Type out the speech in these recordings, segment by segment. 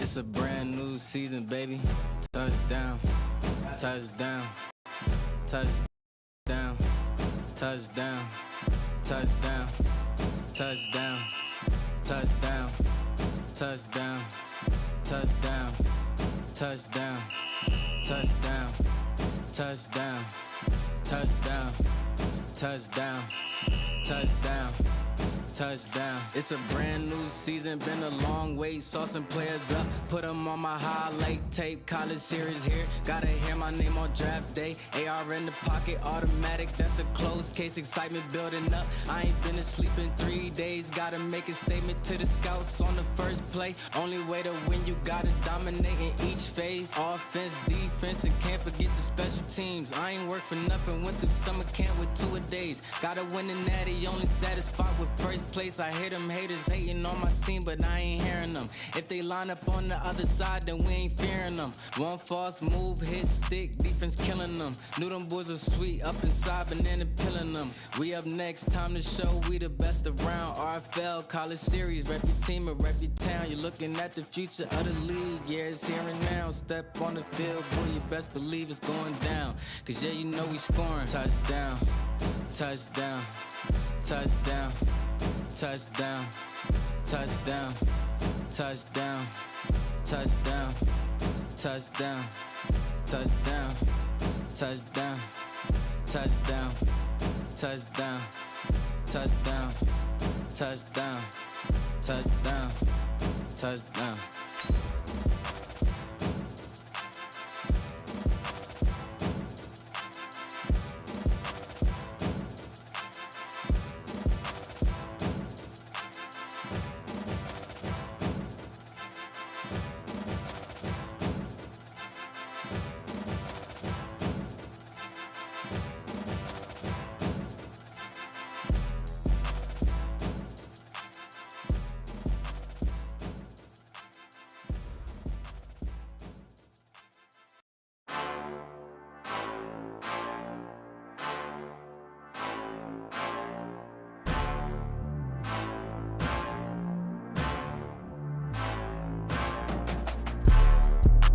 It's a brand new season, baby. Touchdown, touchdown, touchdown, touchdown, touchdown, touchdown, touchdown, touchdown, touchdown, touchdown, touchdown, touchdown, touchdown, touchdown, touchdown, touchdown. It's a brand new season, been a long wait, saw some players up, put them on my highlight tape, college series here, gotta hear my name on draft day, AR in the pocket, automatic, that's a closed case, excitement building up, I ain't been asleep in 3 days, gotta make a statement to the scouts on the first play, only way to win, you gotta dominate in each phase, offense, defense, and can't forget the special teams, I ain't work for nothing, went through summer camp with 2-a-days, gotta win the natty, only satisfied with first place. I hear them haters hating on my team, but I ain't hearing them. If they line up on the other side, then we ain't fearing them. One false move, hit stick, defense killing them. Knew them boys were sweet, up inside, banana pilling them. We up next, time to show we the best around. RFL, college series, rep your team and rep your town. You're looking at the future of the league, yeah, it's here and now. Step on the field, boy, you best believe it's going down. Cause yeah, you know we scoring. Touchdown, touchdown, touchdown. Touchdown, touchdown, touchdown, touchdown, touchdown, touchdown, touchdown, touchdown, touchdown, touchdown, touchdown, touchdown, touchdown.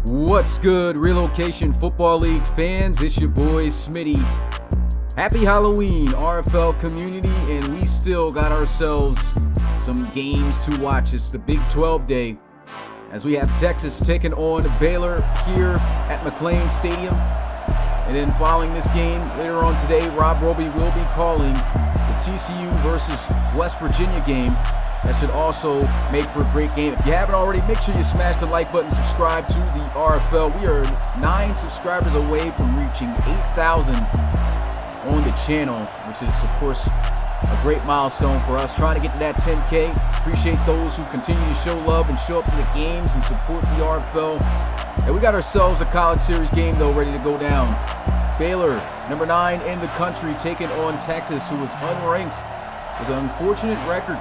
What's good, Relocation Football League fans? It's your boy Smitty. Happy Halloween, RFL community, and we still got ourselves some games to watch. It's the Big 12 day as we have Texas taking on Baylor here at McLean Stadium. And then following this game, later on today, Rob Roby will be calling the TCU versus West Virginia game. That should also make for a great game. If you haven't already, make sure you smash the like button, subscribe to the RFL. We are 9 subscribers away from reaching 8,000 on the channel, which is, of course, a great milestone for us. Trying to get to that 10K. Appreciate those who continue to show love and show up to the games and support the RFL. And we got ourselves a college series game, though, ready to go down. Baylor, number 9 in the country, taking on Texas, who is unranked with an unfortunate record.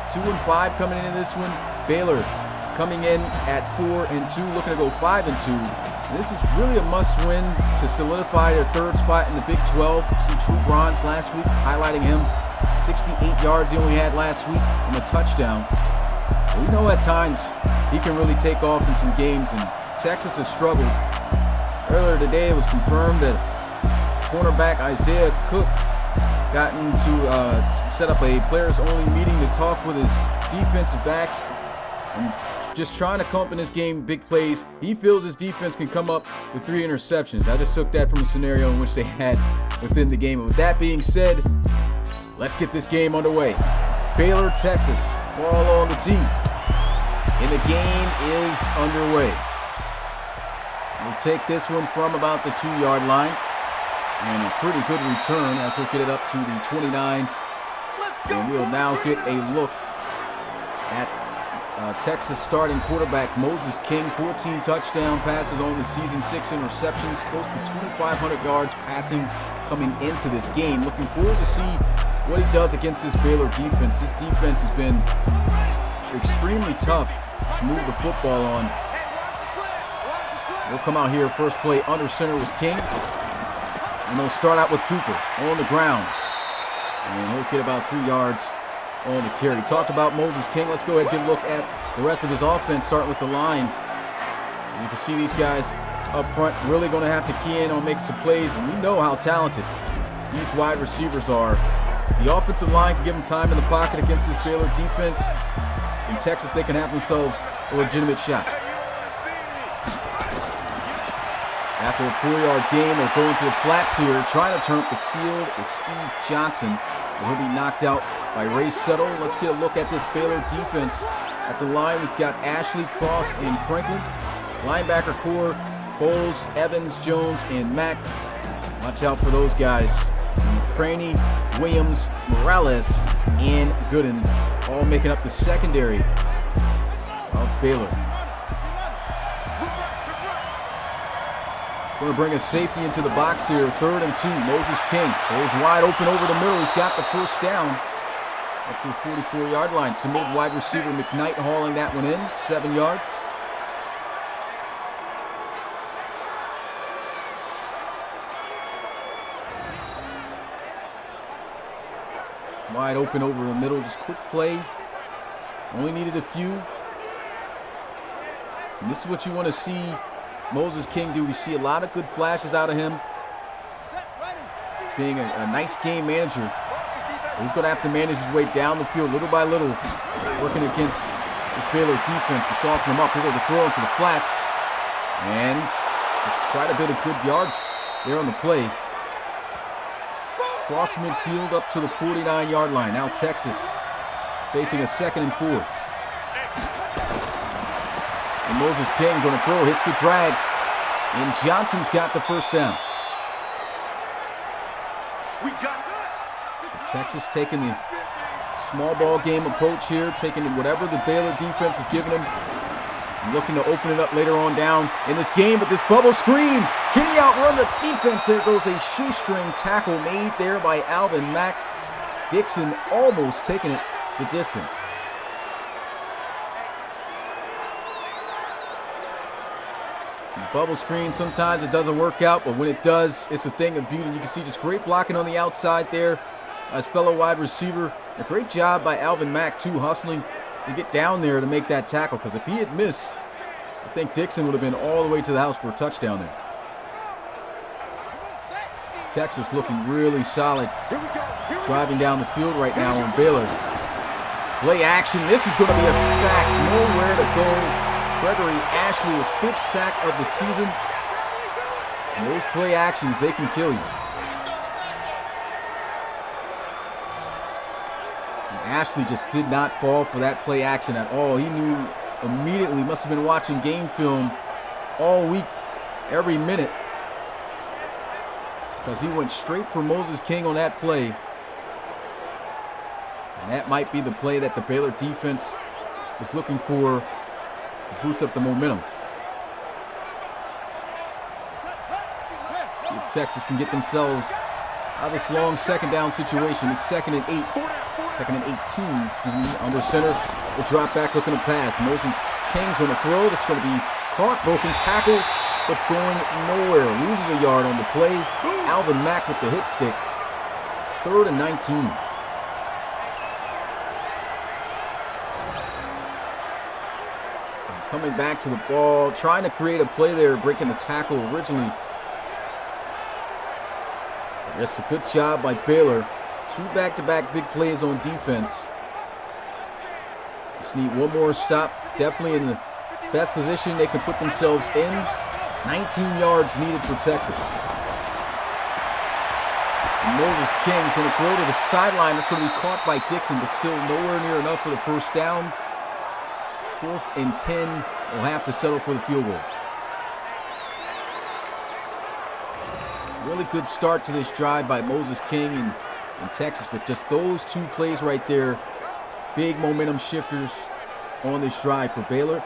2-5 coming into this one. Baylor coming in at 4-2, looking to go 5-2. And this is really a must-win to solidify their third spot in the Big 12. See True Bronze last week, highlighting him. 68 yards he only had last week and a touchdown. But we know at times he can really take off in some games, and Texas has struggled. Earlier today, it was confirmed that cornerback Isaiah Cook gotten to set up a players-only meeting to talk with his defensive backs and just trying to come up in this game big plays. He feels his defense can come up with 3 interceptions. I just took that from a scenario in which they had within the game. And with that being said, let's get this game underway. Baylor, Texas, ball on the tee, and the game is underway. We'll take this one from about the 2-yard line. And a pretty good return as he'll get it up to the 29. And we'll now get a look at Texas starting quarterback Moses King. 14 touchdown passes on the season, 6 interceptions, close to 2,500 yards passing coming into this game. Looking forward to see what he does against this Baylor defense. This defense has been extremely tough to move the football on. We'll come out here first play under center with King. And they'll start out with Cooper on the ground. And he'll get about 3 yards on the carry. Talked about Moses King. Let's go ahead and get a look at the rest of his offense, starting with the line. You can see these guys up front really going to have to key in on making some plays, and we know how talented these wide receivers are. The offensive line can give them time in the pocket against this Baylor defense. In Texas, they can have themselves a legitimate shot. After a 4-yard gain, they're going to the flats here. Trying to turn up the field is Steve Johnson. He'll be knocked out by Ray Settle. Let's get a look at this Baylor defense. At the line, we've got Ashley, Cross, and Franklin. Linebacker core, Bowles, Evans, Jones, and Mack. Watch out for those guys. Craney, Williams, Morales, and Gooden, all making up the secondary of Baylor. Going to bring a safety into the box here. 3rd and 2. Moses King goes wide open over the middle. He's got the first down. Up to the 44-yard line. Submitted wide receiver McKnight hauling that one in. 7 yards. Wide open over the middle. Just quick play. Only needed a few. And this is what you want to see Moses King do. We see a lot of good flashes out of him. Being a nice game manager. He's going to have to manage his way down the field little by little. Working against this Baylor defense to soften him up. Here goes the throw into the flats. And it's quite a bit of good yards there on the play. Cross midfield up to the 49-yard line. Now Texas facing a 2nd and 4. And Moses King going to throw, hits the drag, and Johnson's got the first down. Texas taking the small ball game approach here, taking whatever the Baylor defense is giving them, and looking to open it up later on down in this game. But this bubble screen, can he outrun the defense? There goes a shoestring tackle made there by Alvin Mack. Dixon almost taking it the distance. Bubble screen, sometimes it doesn't work out, but when it does, it's a thing of beauty. You can see just great blocking on the outside there. His fellow wide receiver. A great job by Alvin Mack, too, hustling to get down there to make that tackle, because if he had missed, I think Dixon would have been all the way to the house for a touchdown there. Texas looking really solid, driving down the field right now on Baylor. Play action. This is going to be a sack. Nowhere to go. Gregory Ashley, his 5th sack of the season. And those play actions, they can kill you. And Ashley just did not fall for that play action at all. He knew immediately, must have been watching game film all week, every minute, because he went straight for Moses King on that play. And that might be the play that the Baylor defense was looking for to boost up the momentum. See if Texas can get themselves out of this long 2nd down situation. It's 2nd and 8. 2nd and 18, excuse me. Under center. The drop back looking to pass. Moses King's going to throw. This is going to be caught. Broken tackle, but going nowhere. Loses a yard on the play. Alvin Mack with the hit stick. 3rd and 19. Coming back to the ball, trying to create a play there, breaking the tackle originally. Just a good job by Baylor. 2 back-to-back big plays on defense. Just need one more stop. Definitely in the best position they can put themselves in. 19 yards needed for Texas. And Moses King is going to throw to the sideline. That's going to be caught by Dixon, but still nowhere near enough for the first down. 4th and 10, will have to settle for the field goal. Really good start to this drive by Moses King and Texas, but just those 2 plays right there, big momentum shifters on this drive for Baylor.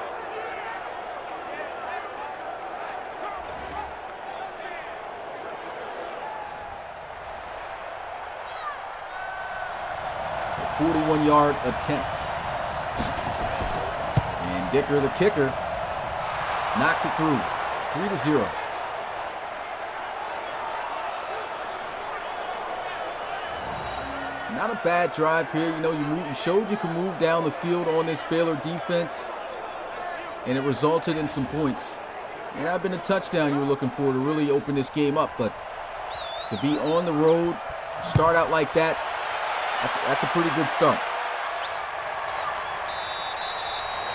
A 41-yard attempt. Dicker, the kicker, knocks it through. 3-0. Not a bad drive here. You know, you showed you can move down the field on this Baylor defense, and it resulted in some points. May not have been a touchdown you were looking for to really open this game up, but to be on the road, start out like that, that's a pretty good start.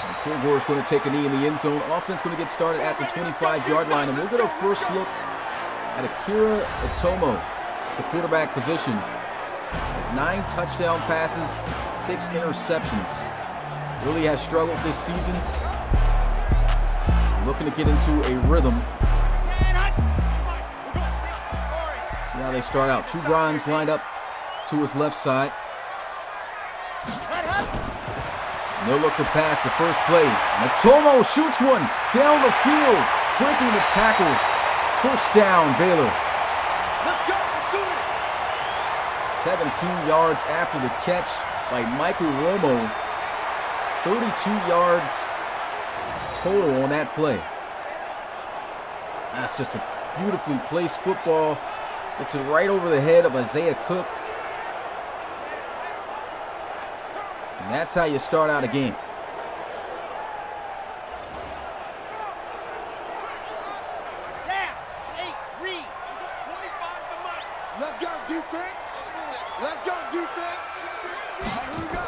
And Kilgore's going to take a knee in the end zone. Offense going to get started at the 25-yard line, and we'll get our first look at Akira Itomo, the quarterback position. Has 9 touchdown passes, 6 interceptions. Really has struggled this season. Looking to get into a rhythm. See how they start out. True Bronze lined up to his left side. And they'll look to pass the first play. Matomo shoots one down the field, breaking the tackle. First down, Baylor. 17 yards after the catch by Michael Romo. 32 yards total on that play. That's just a beautifully placed football. It's right over the head of Isaiah Cook. And that's how you start out a game. Let's go defense. Let's go defense. Here we go.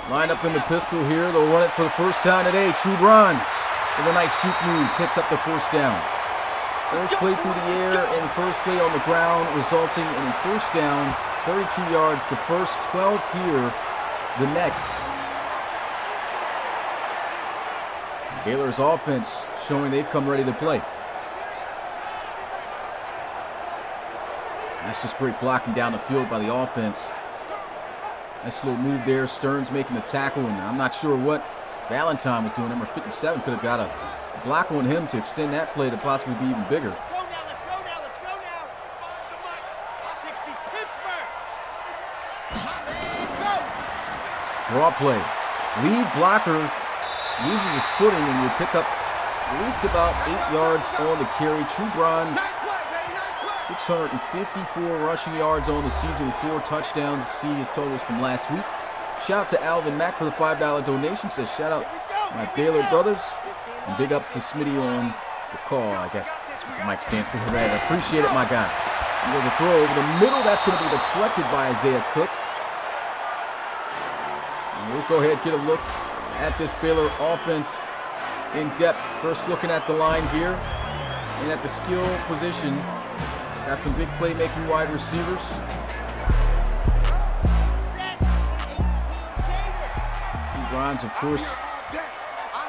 Lined up in the pistol here. They'll run it for the first time today. True Bronze with a nice juke move picks up the first down. First play through the air and first play on the ground, resulting in a first down, 32 yards. The first, 12 here, the next. Baylor's offense showing they've come ready to play. That's just great blocking down the field by the offense. Nice little move there. Stearns making the tackle, and I'm not sure what Valentine was doing. Number 57 could have got a block on him to extend that play to possibly be even bigger. Let's go now. Let's go now. Let's go now. Find the mic. 60 Pittsburgh. Go. Draw play. Lead blocker loses his footing and will pick up at least about 8 yards on the carry. True Bronze, 654 rushing yards on the season with 4 touchdowns. You can see his totals from last week. Shout out to Alvin Mack for the $5 donation. Says shout out my Baylor brothers. And big ups to Smitty on the call. I guess that's what the mic stands for. I appreciate it, my guy. And there's a throw over the middle. That's going to be deflected by Isaiah Cook. And we'll go ahead and get a look at this Baylor offense in depth. First looking at the line here and at the skill position. Got some big playmaking wide receivers. Bronze, of course,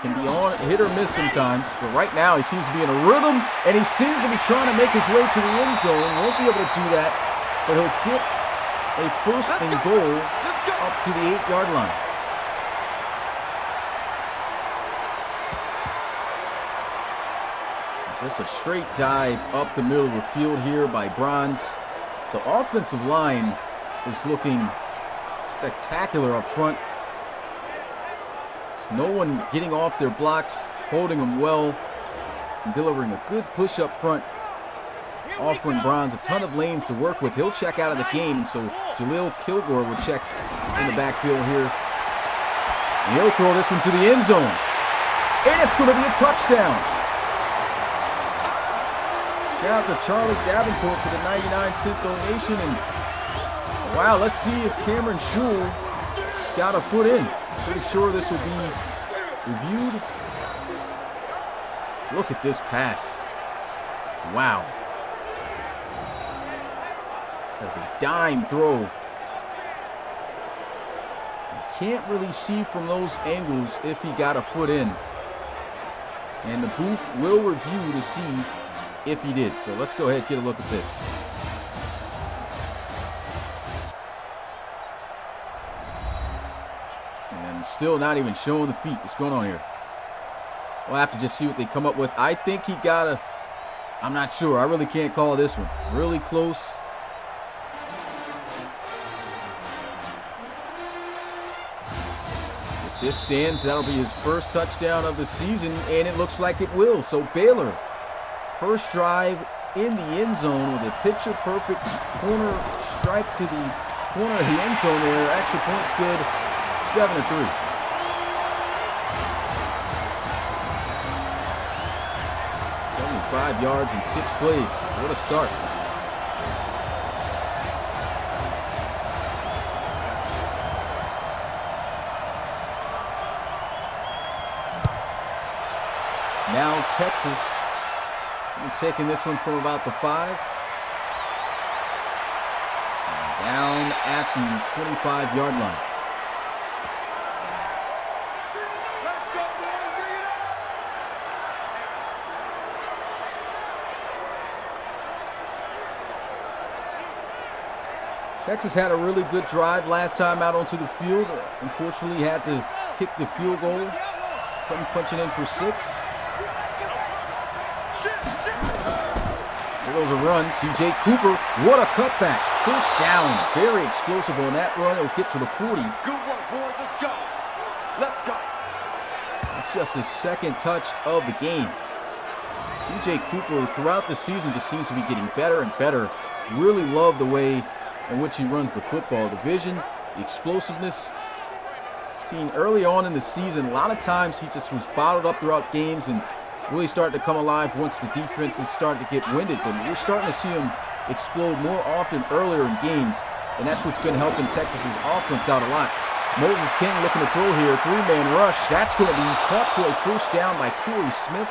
can be on hit or miss sometimes, but right now he seems to be in a rhythm, and he seems to be trying to make his way to the end zone. Won't be able to do that, but he'll get a first and goal up to the 8-yard line. Just a straight dive up the middle of the field here by Bronze. The offensive line is looking spectacular up front. There's no one getting off their blocks, holding them well, and delivering a good push up front, offering Bronze a ton of lanes to work with. He'll check out of the game, and so Jaleel Kilgore will check in the backfield here. And he'll throw this one to the end zone. And it's going to be a touchdown. Shout out to Charlie Davenport for the 99-cent donation. And wow, let's see if Cameron Shule got a foot in. Pretty sure this will be reviewed. Look at this pass. Wow. That's a dime throw. You can't really see from those angles if he got a foot in. And the booth will review to see if he did. So let's go ahead and get a look at this. And still not even showing the feet. What's going on here? We'll have to just see what they come up with. I think he got a... I'm not sure. I really can't call this one. Really close. If this stands, that'll be his first touchdown of the season, and it looks like it will. So Baylor, first drive in the end zone with a picture-perfect corner strike to the corner of the end zone there. Extra points good, 7-3. 25 yards in 6 plays. What a start. Now Texas, taking this one from about the 5. Down at the 25-yard line. Texas had a really good drive last time out onto the field. Unfortunately, had to kick the field goal. Come punching in for 6. There goes a run. C.J. Cooper, what a cutback. First down. Very explosive on that run. It'll get to the 40. Good work, boys. Let's go. Let's go. That's just his second touch of the game. C.J. Cooper, throughout the season, just seems to be getting better and better. Really love the way in which he runs the football. The vision, the explosiveness. Seen early on in the season, a lot of times he just was bottled up throughout games and really started to come alive once the defenses started to get winded. But we're starting to see him explode more often earlier in games, and that's what's been helping Texas's offense out a lot. Moses King looking to throw here, 3-man rush. That's going to be caught for a first down by Corey Smith.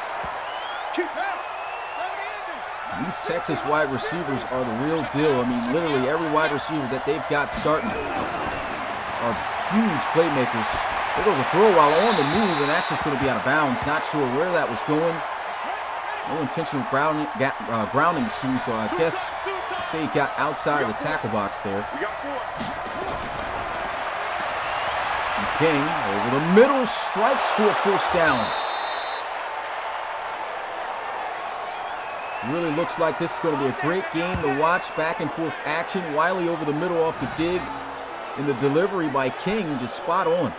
These Texas wide receivers are the real deal. I mean, literally every wide receiver that they've got starting are huge playmakers. There goes a throw while on the move, and that's just going to be out of bounds. Not sure where that was going. No intentional grounding, excuse me, so I guess I'd say he got outside of the tackle box there. And King over the middle, strikes for a first down. Really looks like this is going to be a great game to watch. Back and forth action. Wiley over the middle off the dig. And the delivery by King just spot on.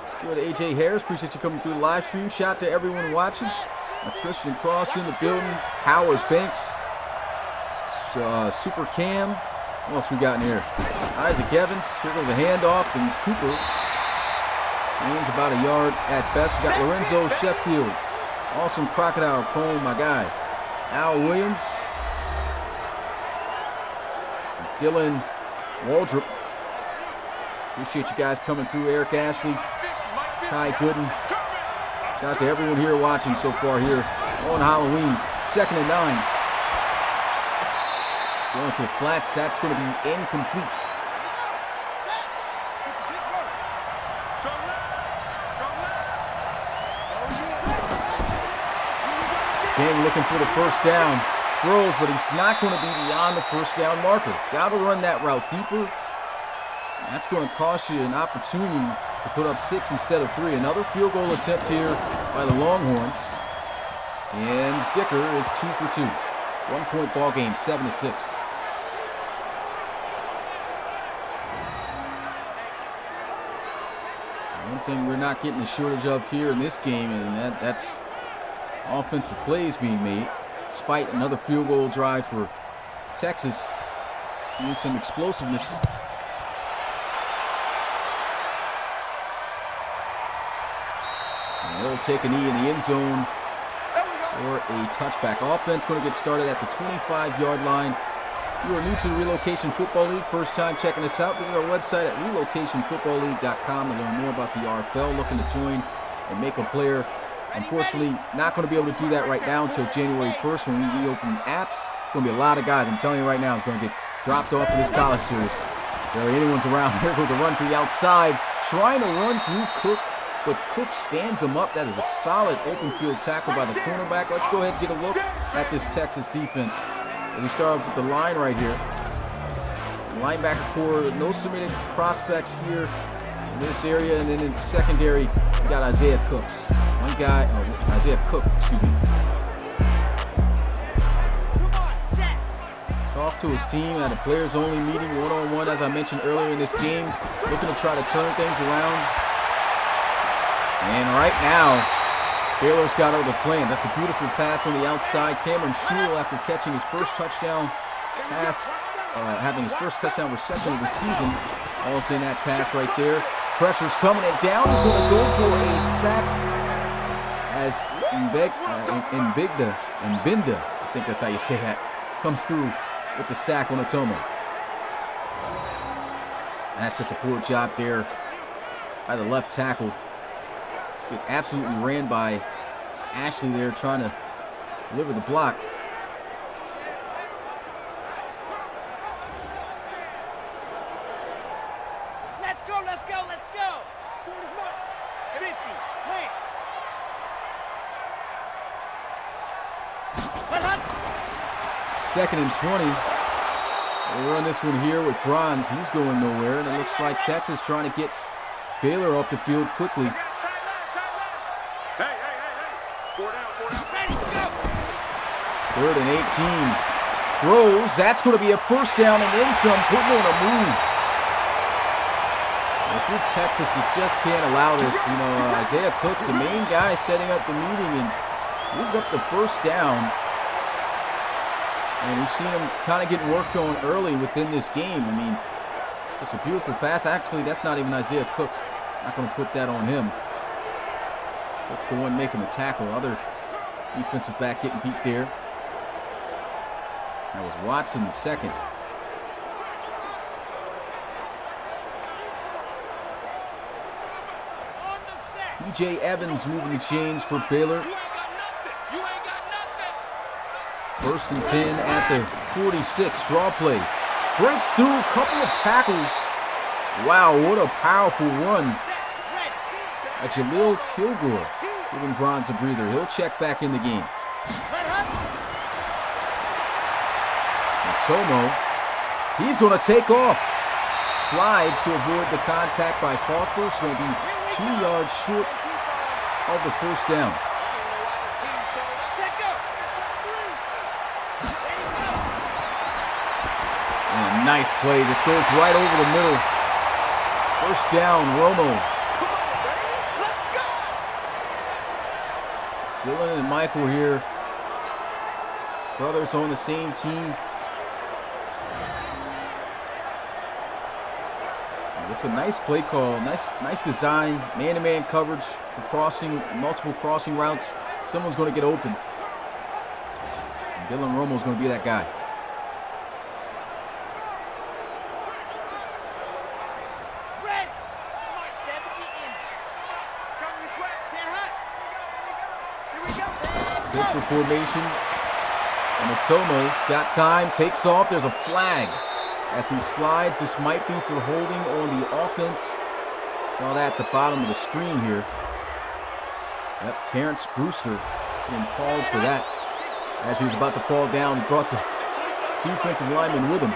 Let's go to AJ Harris. Appreciate you coming through the live stream. Shout out to everyone watching. Christian Cross in the building. Howard Banks. Super Cam. What else we got in here? Isaac Evans. Here goes a handoff, and Cooper gains about a yard at best. We got Lorenzo Sheffield. Awesome crocodile prone, my guy. Al Williams. Dylan Waldrop. Appreciate you guys coming through. Eric Ashley. Ty Gooden. Shout out to everyone here watching so far here on Halloween. 2nd and 9. Going to the flats, that's going to be incomplete. King looking for the first down. Throws, but he's not going to be beyond the first down marker. Got to run that route deeper. That's going to cost you an opportunity to put up 6 instead of 3. Another field goal attempt here by the Longhorns. And Dicker is 2 for 2. 1-point ball game, 7-6. One thing we're not getting a shortage of here in this game, and that's offensive plays being made. Despite another field goal drive for Texas, seeing some explosiveness. And they'll take a knee in the end zone for a touchback. Offense going to get started at the 25-yard line. If you are new to the Relocation Football League, first time checking us out, visit our website at relocationfootballleague.com to learn more about the RFL. Looking to join and make a player. Unfortunately, not going to be able to do that right now until January 1st when we reopen apps. Going to be a lot of guys, I'm telling you right now, is going to get dropped off of this college series. If there anyone's around, here goes a run to the outside, trying to run through Cook, but Cook stands him up. That is a solid open field tackle by the cornerback. Let's go ahead and get a look at this Texas defense. And we start off with the line right here. Linebacker core, no submitted prospects here in this area. And then in the secondary, we got Isaiah Cooks. One guy, Isaiah Cook, excuse me. Talked to his team at a players-only meeting, one-on-one, as I mentioned earlier in this game. Looking to try to turn things around. And right now, Baylor's got out of the plan. That's a beautiful pass on the outside. Cameron Shule, after catching his first touchdown pass having his first touchdown reception of the season. All's in that pass right there. Pressure's coming and down. He's going to go for a sack as Mbinda, I think that's how you say that, comes through with the sack on Otomo. That's just a poor job there by the left tackle. Get absolutely ran by Ashley there trying to deliver the block. Let's go, let's go, let's go. 50, plant. Second and 20. We'll run this one here with Bronze. He's going nowhere, and it looks like Texas trying to get Baylor off the field quickly. Hey. 4 down. Ready, go. Third and 18. Throws. That's going to be a first down and then some. Putting on a move. If you're Texas, you just can't allow this. You know, Isaiah Cook's the main guy setting up the meeting and gives up the first down. And we've seen him kind of getting worked on early within this game. I mean, it's just a beautiful pass. Actually, that's not even Isaiah Cook's. Not going to put that on him. Cook's the one making the tackle. Other defensive back getting beat there. That was Watson, the second. DJ Evans moving the chains for Baylor. First and 10 at the 46. Draw play. Breaks through a couple of tackles. Wow, what a powerful run. Jaleel Kilgore giving Bronze a breather. He'll check back in the game. Tomo, he's going to take off. Slides to avoid the contact by Foster. It's going to be 2 yards short of the first down. And a nice play. This goes right over the middle. First down, Romo. Dylan and Michael here. Brothers on the same team. It's a nice play call, nice design, man-to-man coverage for crossing, multiple crossing routes. Someone's going to get open. And Dylan Romo's going to be that guy. Pistol formation. And Otomo's got time, takes off. There's a flag. As he slides, this might be for holding on the offense. Saw that at the bottom of the screen here. Yep, Terrence Brewster being called for that. As he was about to fall down, he brought the defensive lineman with him.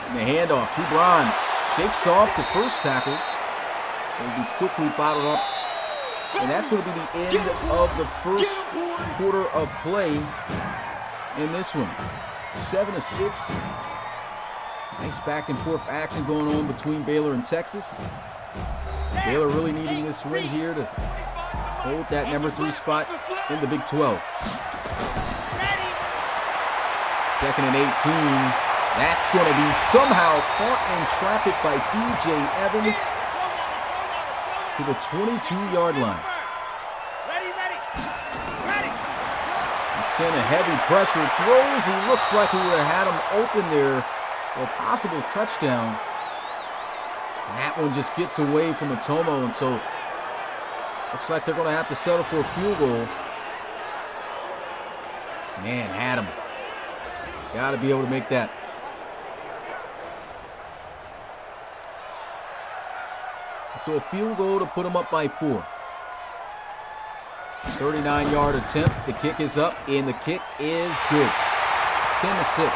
And the handoff to Bronze. Shakes off the first tackle. Will be quickly bottled up. And that's going to be the end of the first quarter of play. In this one, 7-6. Nice back and forth action going on between Baylor and Texas. Baylor really needing this win here to hold that number 3 spot in the Big 12. Second and 18. That's going to be somehow caught in traffic by DJ Evans to the 22-yard line. In a heavy pressure, throws. He looks like he would have had him open there for a possible touchdown. And that one just gets away from Otomo, and so looks like they're going to have to settle for a field goal. Man, had him. Got to be able to make that. So a field goal to put them up by 4. 39-yard attempt. The kick is up, and the kick is good. 10-6.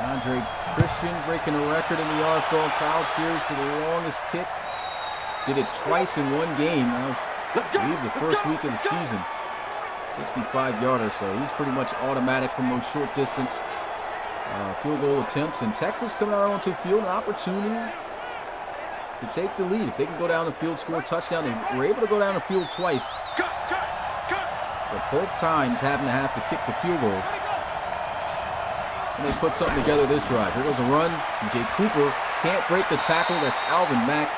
Andre Christian breaking a record in the RFL College Series for the longest kick. Did it twice in one game. That was, I believe, the first week of the season. 65-yarder, so he's pretty much automatic from those short distance field goal attempts. And Texas coming out onto the field, an opportunity to take the lead. If they can go down the field, score a touchdown, they were able to go down the field twice. But both times having to have to kick the field goal. And they put something together this drive. Here goes a run. C.J. Cooper can't break the tackle. That's Alvin Mack.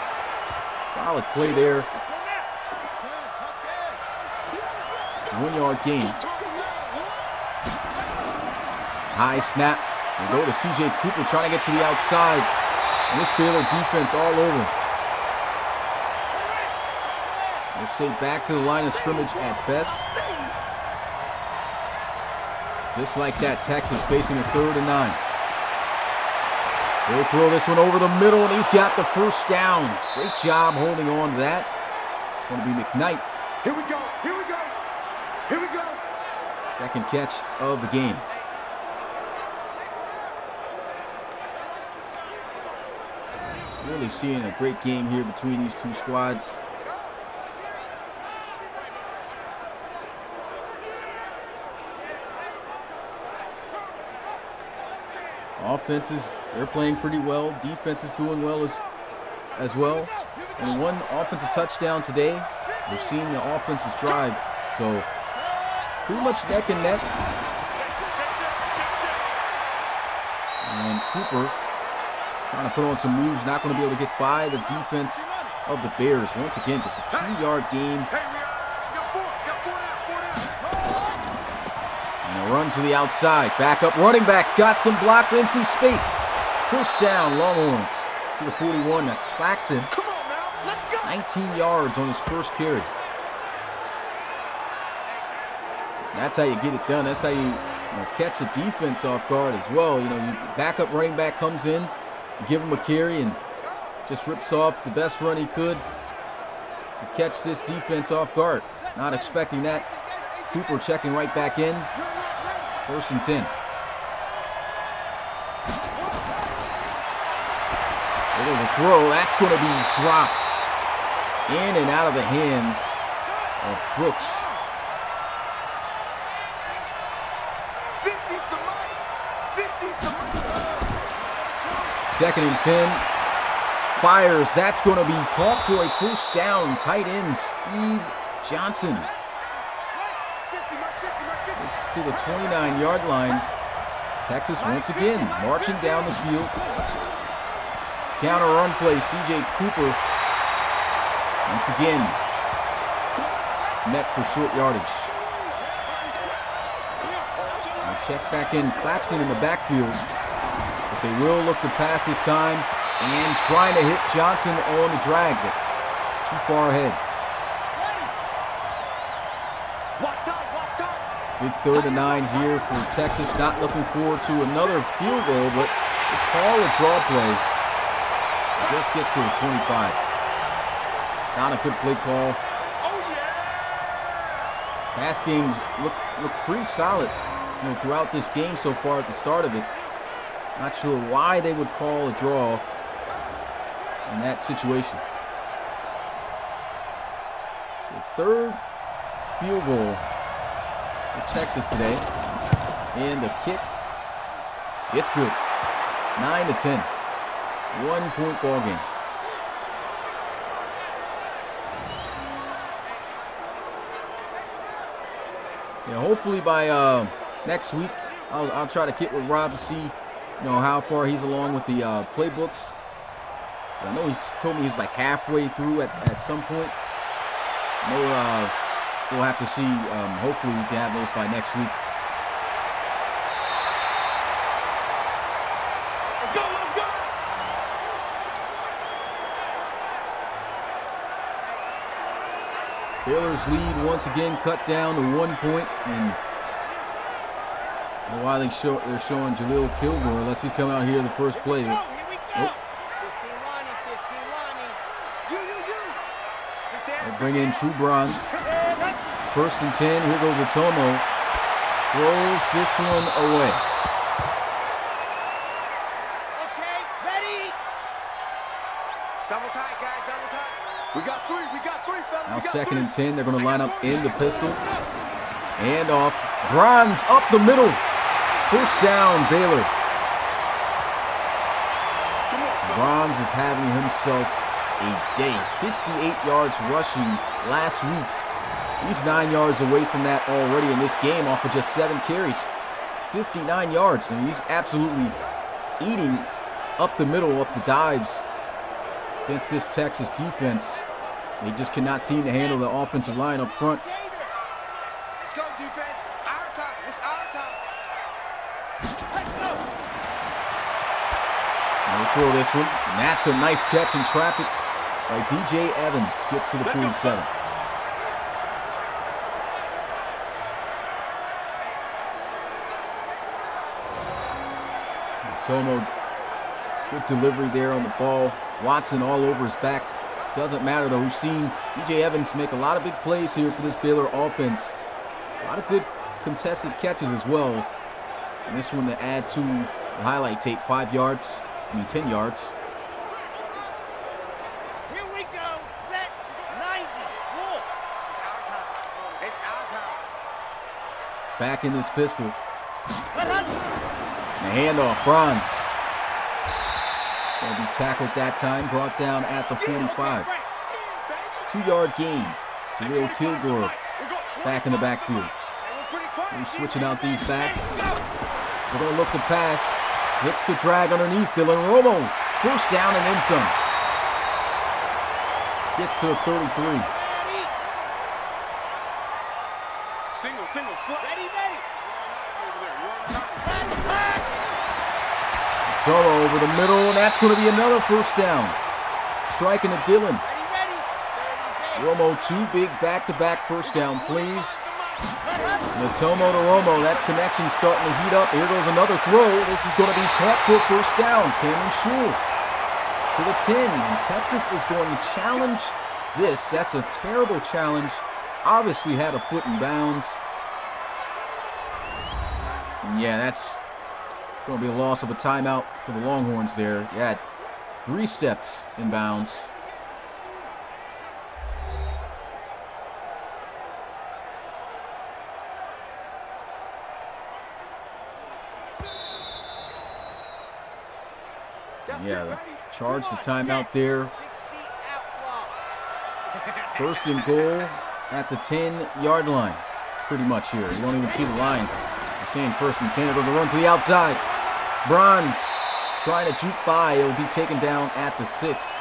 Solid play there. 1-yard gain. High snap. They go to C.J. Cooper trying to get to the outside. And this Baylor defense all over. We'll say back to the line of scrimmage at best. Just like that, Texas facing a 3rd and 9. He'll throw this one over the middle, and he's got the first down. Great job holding on to that. It's going to be McKnight. Here we go. Here we go. Here we go. Second catch of the game. Really seeing a great game here between these two squads. Offenses, they're playing pretty well. Defense is doing well as well. And one offensive touchdown today. We've seen the offenses drive. So pretty much neck and neck. And Cooper trying to put on some moves. Not going to be able to get by the defense of the Bears. Once again, just a 2-yard gain. Run to the outside. Back up. Running back's got some blocks and some space. First down, Longhorns to the 41. That's Claxton. Come on now. Let's go. 19 yards on his first carry. That's how you get it done. That's how you catch the defense off guard as well. You backup running back comes in, you give him a carry and just rips off the best run he could. You catch this defense off guard. Not expecting that. Cooper checking right back in. 1st and 10. There's a throw. That's going to be dropped in and out of the hands of Brooks. 2nd and 10. Fires. That's going to be caught for a first down. Tight end Steve Johnson. It's to the 29-yard line. Texas once again marching down the field. Counter run play. C.J. Cooper once again met for short yardage. And check back in. Claxton in the backfield. But they will look to pass this time and trying to hit Johnson on the drag, but too far ahead. Big 3rd and 9 here for Texas. Not looking forward to another field goal, but they call a draw play. It just gets to the 25. It's not a good play call. Pass games look pretty solid, throughout this game so far at the start of it. Not sure why they would call a draw in that situation. So 3rd field goal for Texas today. And the kick, it's good. 9-10. 1-point ball game. Yeah, hopefully by next week, I'll try to get with Rob to see, how far he's along with the playbooks. I know he told me he's like halfway through at some point. We'll have to see. Hopefully we can have those by next week. Baylor's lead once again cut down to 1 point, and while they're showing Jaleel Kilgore, unless he's coming out here the first play. They'll bring in True Bronze. 1st and 10. Here goes Otomo. Throws this one away. Okay, ready. Double tight, guys, double tight. We got three, fellas. Now 2nd and 10. They're going to line up in the pistol. And off. Bronze up the middle. First down, Baylor. Bronze is having himself a day. 68 yards rushing last week. He's 9 yards away from that already in this game off of just 7 carries. 59 yards, and he's absolutely eating up the middle off the dives against this Texas defense. They just cannot seem to handle the offensive line up front. Let's go, defense. Our time. It's our time. Let's go. We'll throw this one. And that's a nice catch in traffic by DJ Evans. Gets to the 47. Tomo, good delivery there on the ball. Watson all over his back. Doesn't matter though. We've seen DJ Evans make a lot of big plays here for this Baylor offense. A lot of good contested catches as well. And this one to add to the highlight tape, 10 yards. Here we go. Set. 90. Wolf. It's our time. It's our time. Back in this pistol. And a handoff, Bronze. Going to be tackled that time, brought down at the 45. 2-yard gain. Jaleel Kilgore back in the backfield. He's switching out these backs. They're going to look to pass. Hits the drag underneath. Dylan Romo. First down and then some. Gets to 33. Single, slot. Ready. Tomo over the middle, and that's going to be another first down. Striking to Dylan. Romo, 2 big back-to-back first down plays. Tomo to Romo, that connection's starting to heat up. Here goes another throw. This is going to be caught for first down. Cameron Shule to the 10, and Texas is going to challenge this. That's a terrible challenge. Obviously had a foot in bounds. And yeah, it's going to be a loss of a timeout for the Longhorns there. Yeah, 3 steps in bounds. Yeah, charge the timeout there. First and goal at the 10-yard line, pretty much here. You don't even see the line. I'm saying first and 10. It goes a run to the outside. Bronze trying to juke by. It will be taken down at the 6.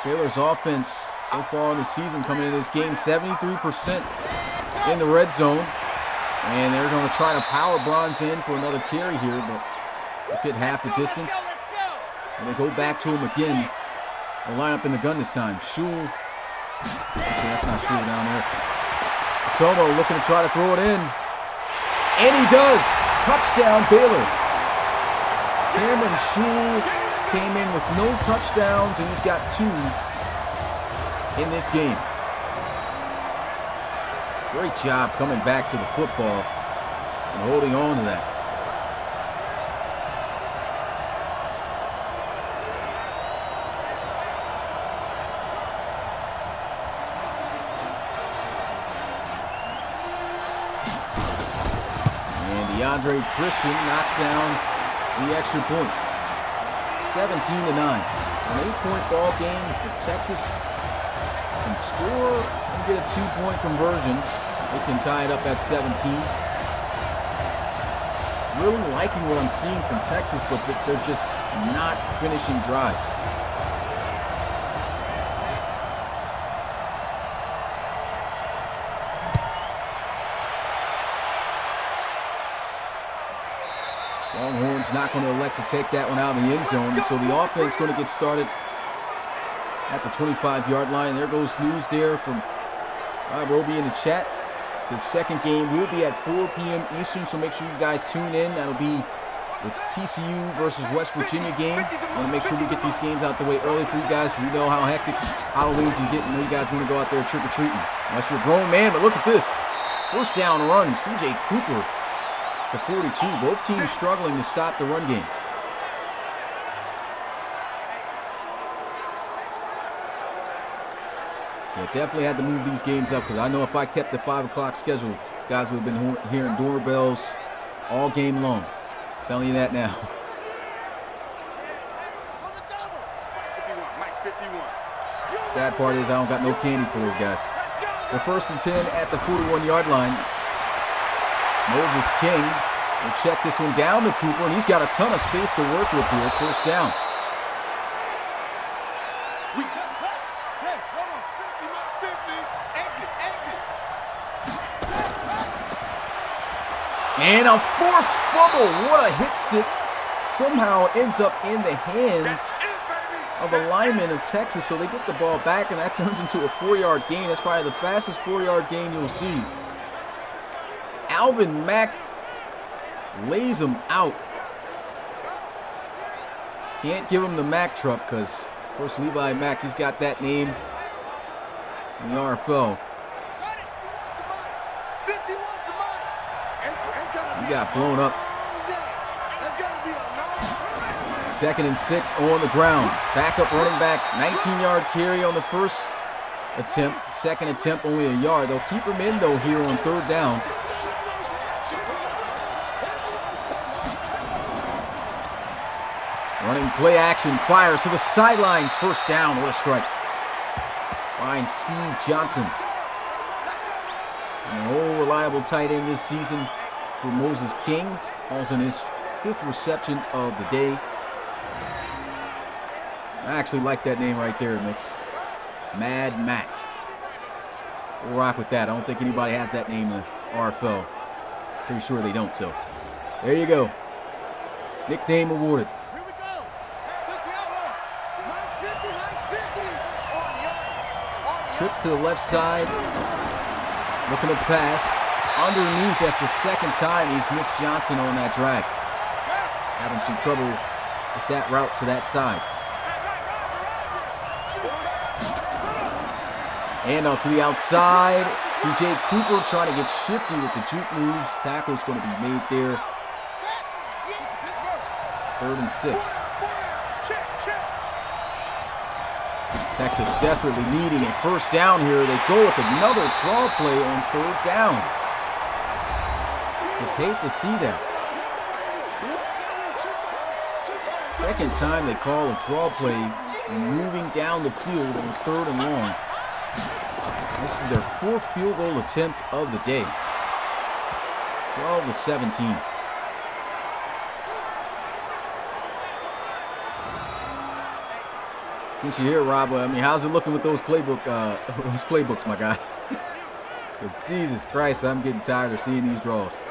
Baylor's offense so far in the season coming into this game, 73% in the red zone. And they're going to try to power Bronze in for another carry here, but they'll get half the distance. And they go back to him again. They'll line up in the gun this time. Shule. Actually, that's not Shule down there. Tomo looking to try to throw it in. And he does. Touchdown, Baylor. Cameron Shule came in with no touchdowns, and he's got 2 in this game. Great job coming back to the football and holding on to that. DeAndre Christian knocks down the extra point. 17-9. An 8-point ball game. If Texas can score and get a 2-point conversion, they can tie it up at 17. Really liking what I'm seeing from Texas, but they're just not finishing drives. Longhorns not going to elect to take that one out of the end zone, so the offense going to get started at the 25-yard line. There goes news there from Roby in the chat. Says second game will be at 4 p.m. Eastern, so make sure you guys tune in. That'll be the TCU versus West Virginia game. I want to make sure we get these games out the way early for you guys. We know how hectic Halloween can get. I know you guys want to go out there trick-or-treating. Unless you're a grown man, but look at this. First down run, C.J. Cooper. The 42, both teams struggling to stop the run game. Yeah, definitely had to move these games up because I know if I kept the 5 o'clock schedule, guys would have been hearing doorbells all game long. I'm telling you that now. Sad part is I don't got no candy for those guys. They're 1st and 10 at the 41-yard line. Moses King will check this one down to Cooper, and he's got a ton of space to work with here. 1st down. And a forced fumble. What a hit stick. Somehow ends up in the hands of the lineman of Texas, so they get the ball back, and that turns into a 4-yard gain. That's probably the fastest 4-yard gain you'll see. Alvin Mack lays him out. Can't give him the Mack truck because, of course, Levi Mack, he's got that name in the RFL. He got blown up. 2nd and 6 on the ground. Backup running back, 19-yard carry on the first attempt. 2nd attempt, only a yard. They'll keep him in, though, here on 3rd down. Running play action, fires to the sidelines. 1st down, what a strike. Finds Steve Johnson. An old reliable tight end this season for Moses King. Falls in his 5th reception of the day. I actually like that name right there, Mix. Mad Mac. We'll rock with that. I don't think anybody has that name in the RFL. Pretty sure they don't, so there you go. Nickname awarded. Here we go. Trips to the left side. Looking to pass. Underneath, that's the 2nd time he's missed Johnson on that drag. Having some trouble with that route to that side. And out to the outside. C.J. Cooper trying to get shifty with the juke moves. Tackle's going to be made there. 3rd and 6. Texas desperately needing a 1st down here. They go with another draw play on 3rd down. Just hate to see that. 2nd time they call a draw play, moving down the field on 3rd and long. This is their 4th field goal attempt of the day. 12-17. Since you're here, Rob, I mean, how's it looking with those playbooks, my guy? Because Jesus Christ, I'm getting tired of seeing these draws.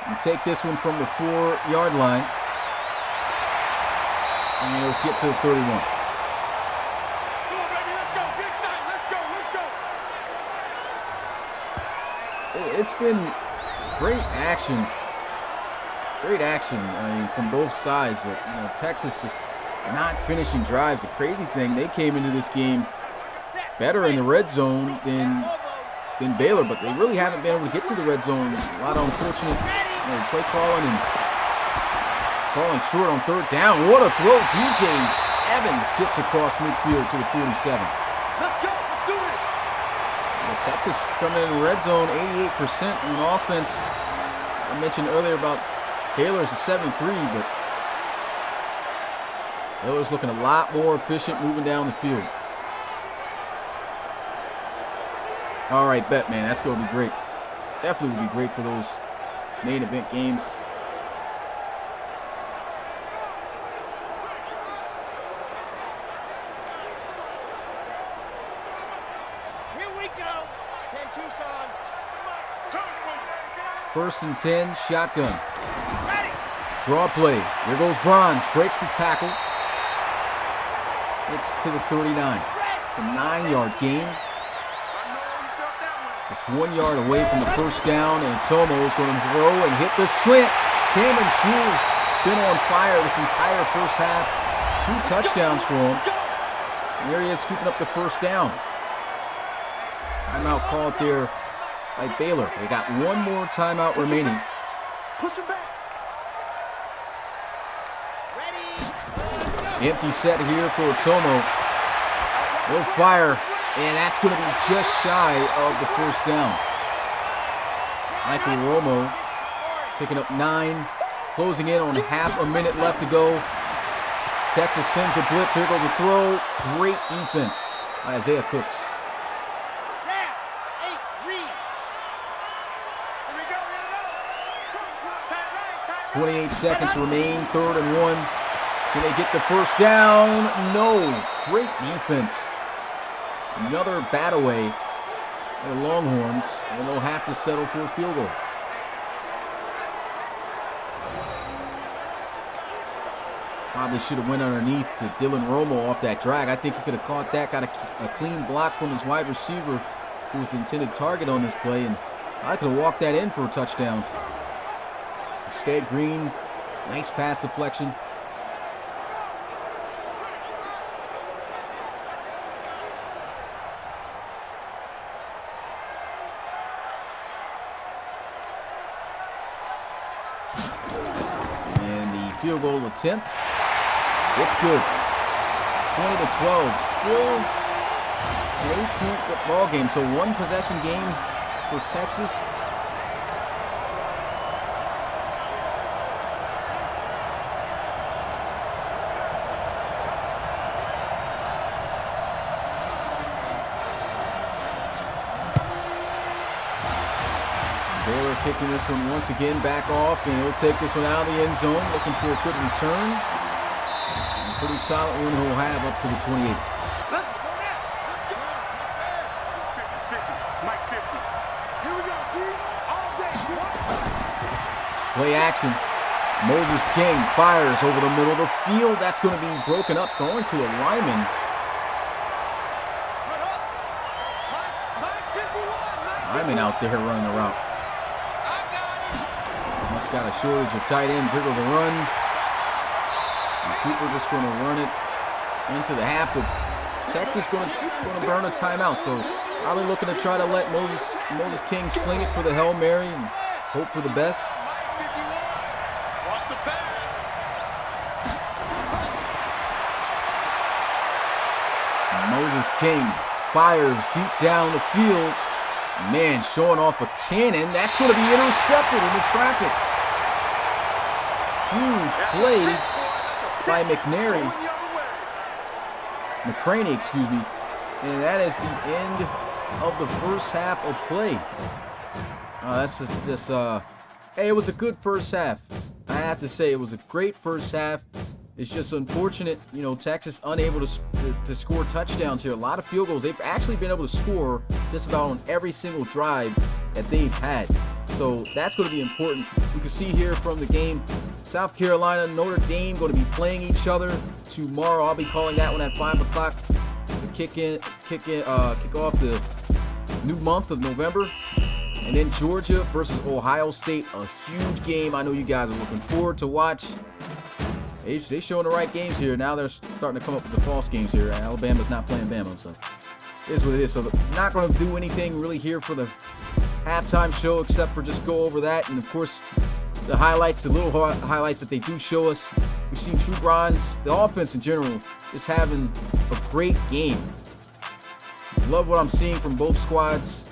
You take this one from the 4-yard line, and it'll get to the 31. It's been great action. I mean, from both sides. But, you know, Texas just not finishing drives. The crazy thing, they came into this game better in the red zone than Baylor, but they really haven't been able to get to the red zone. A lot of unfortunate play calling and falling short on 3rd down. What a throw. DJ Evans gets across midfield to the 47. Texas coming in the red zone, 88% on offense. I mentioned earlier about Baylor's at 73, but Baylor's looking a lot more efficient moving down the field. All right, bet, man, that's going to be great. Definitely will be great for those main event games. Here we go. 10 Tucson. 1st and 10, shotgun. Draw play. Here goes Bronze. Breaks the tackle. It's to the 39. It's a 9-yard gain. Just 1 yard away from the 1st down, and Tomo is going to throw and hit the slant. Cameron Shule's been on fire this entire 1st half. 2 touchdowns for him. And there he is scooping up the 1st down. Timeout called there by Baylor. They got one more timeout remaining. Push him back. Empty set here for Tomo. No fire, and that's going to be just shy of the first down. Michael Romo picking up 9, closing in on half a minute left to go. Texas sends a blitz. Here goes a throw. Great defense by Isaiah Cooks. 28 seconds remain, 3rd and 1. Can they get the first down? No. Great defense. Another bat away for the Longhorns, and they'll have to settle for a field goal. Probably should have went underneath to Dylan Romo off that drag. I think he could have caught that, got a clean block from his wide receiver who was the intended target on this play, and I could have walked that in for a touchdown. Instead, Green, nice pass deflection. And the field goal attempt, it's good. 20-12, still an 8-point ball game, so 1 possession game for Texas. Baylor kicking this one once again back off, and he'll take this one out of the end zone, looking for a good return. And a pretty solid one he'll have up to the 28. Play action. Moses King fires over the middle of the field. That's going to be broken up, going to a lineman. Lineman out there running the route. Must got a shortage of tight ends. Here goes a run. And Cooper just going to run it into the half. But Texas going to burn a timeout. So probably looking to try to let Moses King sling it for the Hail Mary and hope for the best. Moses King fires deep down the field. Man, showing off a cannon. That's going to be intercepted in the traffic. Huge play by McCraney, excuse me. And that is the end of the first half of play. Hey, it was a good first half. I have to say, it was a great first half. It's just unfortunate, Texas unable to score touchdowns here. A lot of field goals. They've actually been able to score just about on every single drive that they've had. So that's going to be important. You can see here from the game, South Carolina, Notre Dame going to be playing each other tomorrow. I'll be calling that one at 5 o'clock to kick off the new month of November. And then Georgia versus Ohio State, a huge game. I know you guys are looking forward to watch. They're showing the right games here. Now they're starting to come up with the false games here. Alabama's not playing Bama, so it is what it is. So not going to do anything really here for the halftime show except for just go over that. And, of course, the highlights, the little highlights that they do show us. We've seen True Bronze, the offense in general, just having a great game. Love what I'm seeing from both squads.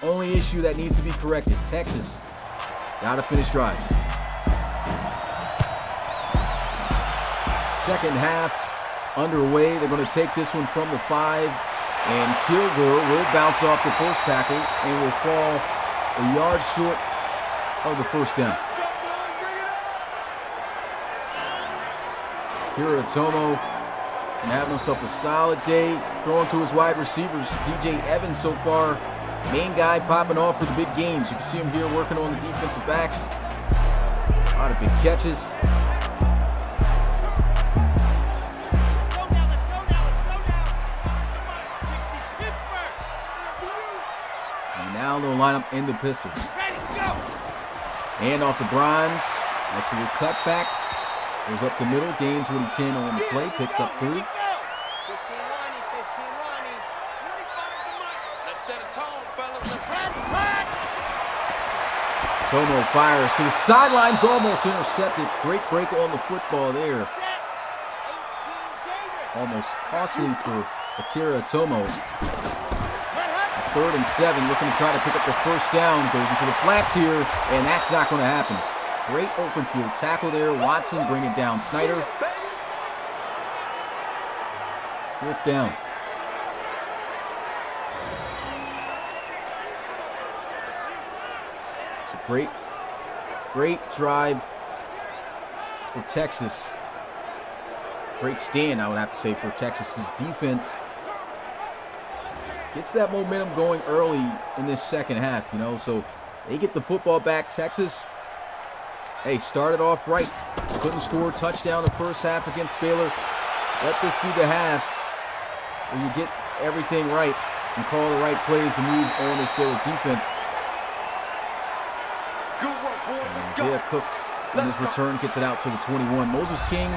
Only issue that needs to be corrected, Texas got to finish drives. Second half underway. They're going to take this one from the 5, and Kilgore will bounce off the first tackle and will fall a yard short of the first down. Kira Tomo having himself a solid day, throwing to his wide receivers. DJ Evans so far, main guy popping off for the big games. You can see him here working on the defensive backs. A lot of big catches. Now they'll line up in the pistol. And off to Bronze. Nice little cutback. Goes up the middle. Gains what he can on the play. Picks up 3. Let's set a tone, fellas. Tomo fires to the sidelines. Almost intercepted. Great break on the football there. almost costly for Akira Atomo. 3rd and 7, looking to try to pick up the first down. Goes into the flats here, and that's not going to happen. Great open field tackle there. Watson bring it down. Snyder. 4th down. It's a great drive for Texas. Great stand, I would have to say, for Texas's defense. Gets that momentum going early in this second half, you know, so they get the football back. Texas, hey, started off right. Couldn't score a touchdown the first half against Baylor. Let this be the half where you get everything right and call the right plays and move on this Baylor defense. And Isaiah Cooks, in his return, gets it out to the 21. Moses King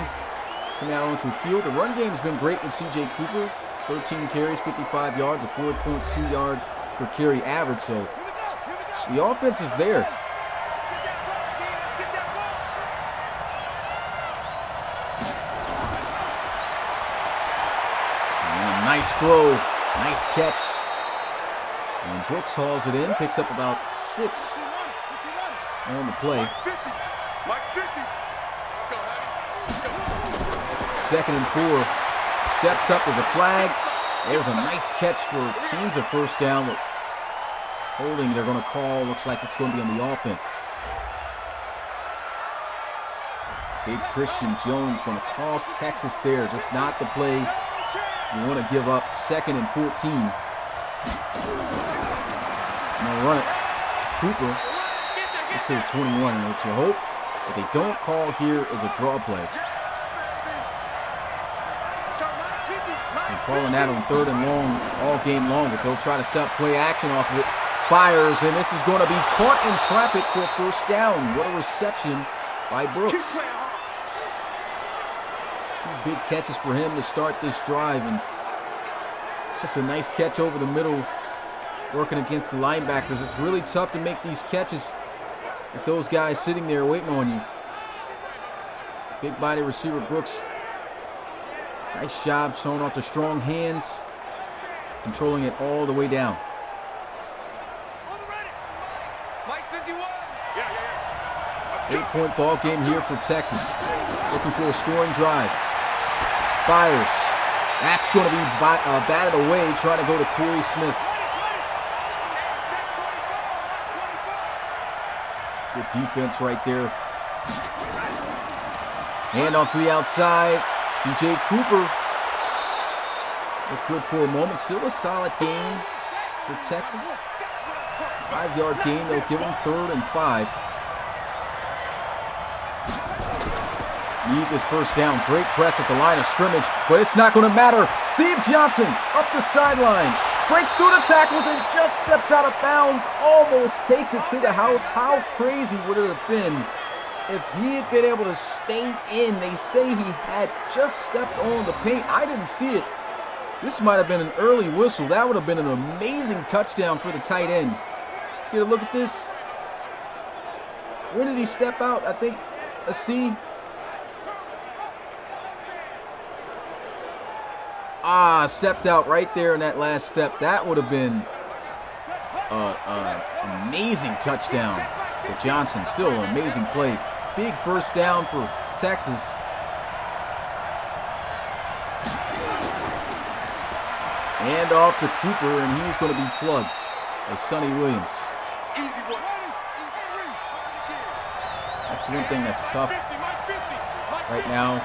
coming out onto the field. The run game's been great with C.J. Cooper. 13 carries, 55 yards, a 4.2 yard per carry average. So the offense is there. And a nice throw, nice catch. And Brooks hauls it in, picks up about 6 on the play. 2nd and 4. Steps up, there's a flag. There's a nice catch for teams a first down. Holding they're going to call. Looks like it's going to be on the offense. Big Christian Jones going to cost Texas there. Just not the play you want to give up. 2nd and 14. And they'll run it. Cooper. Let's say 21. And what you hope that they don't call here is a draw play. Calling that on 3rd and long all game long, but they'll try to set up play action off of it. Fires, and this is going to be caught in traffic for a first down. What a reception by Brooks. 2 big catches for him to start this drive, and it's just a nice catch over the middle, working against the linebackers. It's really tough to make these catches with those guys sitting there waiting on you. Big body receiver Brooks. Nice job showing off the strong hands, controlling it all the way down. 8-point ball game here for Texas. Looking for a scoring drive. Fires. That's going to be batted away, trying to go to Corey Smith. It's good defense right there. Hand off to the outside. C.J. Cooper looked good for a moment. Still a solid game for Texas. 5-yard gain. They'll give him 3rd and 5. Need this first down. Great press at the line of scrimmage, but it's not going to matter. Steve Johnson up the sidelines. Breaks through the tackles and just steps out of bounds. Almost takes it to the house. How crazy would it have been if he had been able to stay in? They say he had just stepped on the paint. I didn't see it. This might have been an early whistle. That would have been an amazing touchdown for the tight end. Let's get a look at this. When did he step out? I think, let's see. Stepped out right there in that last step. That would have been an amazing touchdown for Johnson. Still an amazing play. Big first down for Texas. Hand off to Cooper, and he's going to be plugged by Sonny Williams. That's one thing that's tough right now.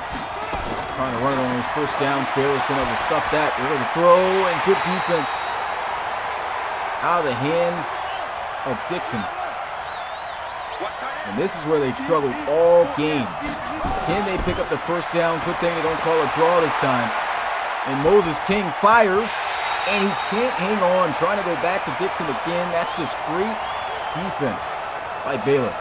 Trying to run it on those first downs. Baylor's been able to stuff that. They're going to throw, and good defense out of the hands of Dixon. And this is where they've struggled all game. Can they pick up the first down? Good thing they don't call a draw this time. And Moses King fires, and he can't hang on. Trying to go back to Dixon again. That's just great defense by Baylor.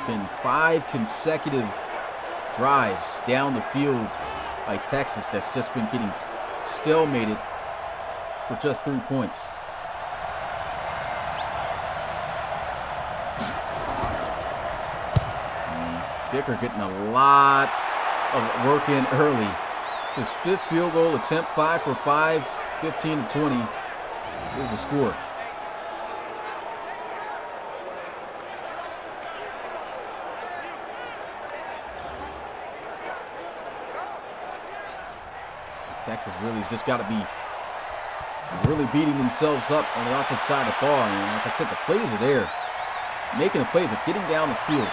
Been 5 consecutive drives down the field by Texas that's just been getting stalemated for just 3 points. Dicker getting a lot of work in early. It's his 5th field goal attempt, 5 for 5, 15-20. Here's the score. Texas really has just got to be really beating themselves up on the offensive side of the ball. And like I said, the plays are there. Making the plays of getting down the field.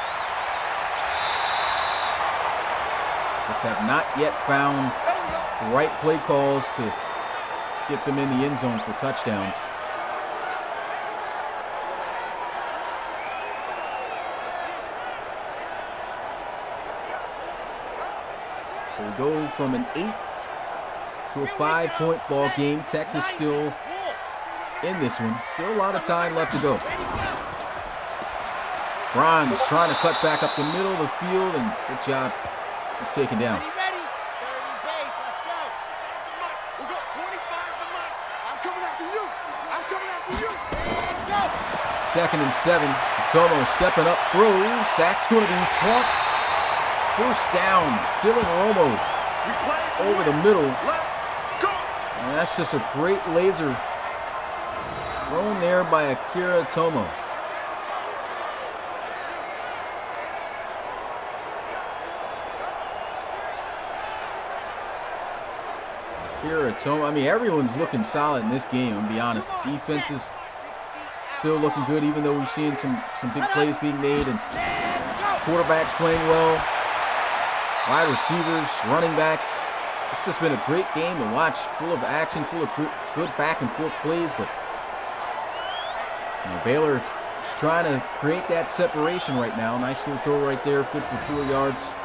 Just have not yet found the right play calls to get them in the end zone for touchdowns. So we go from an 8 to a 5-point ball game. Texas still in this one. Still a lot of time left to go. Bronze trying to cut back up the middle of the field, and good job. He's taken down. Second and 7. Tomo stepping up, throws. That's going to be caught. First down. Dylan Romo over the middle. And that's just a great laser thrown there by Akira Tomo. I mean, everyone's looking solid in this game, I'm be honest. Defense is still looking good, even though we've seen some big plays being made, and quarterbacks playing well, wide receivers, running backs. It's just been a great game to watch, full of action, full of good back and forth plays, but Baylor is trying to create that separation right now. Nice little throw right there, good for 4 yards.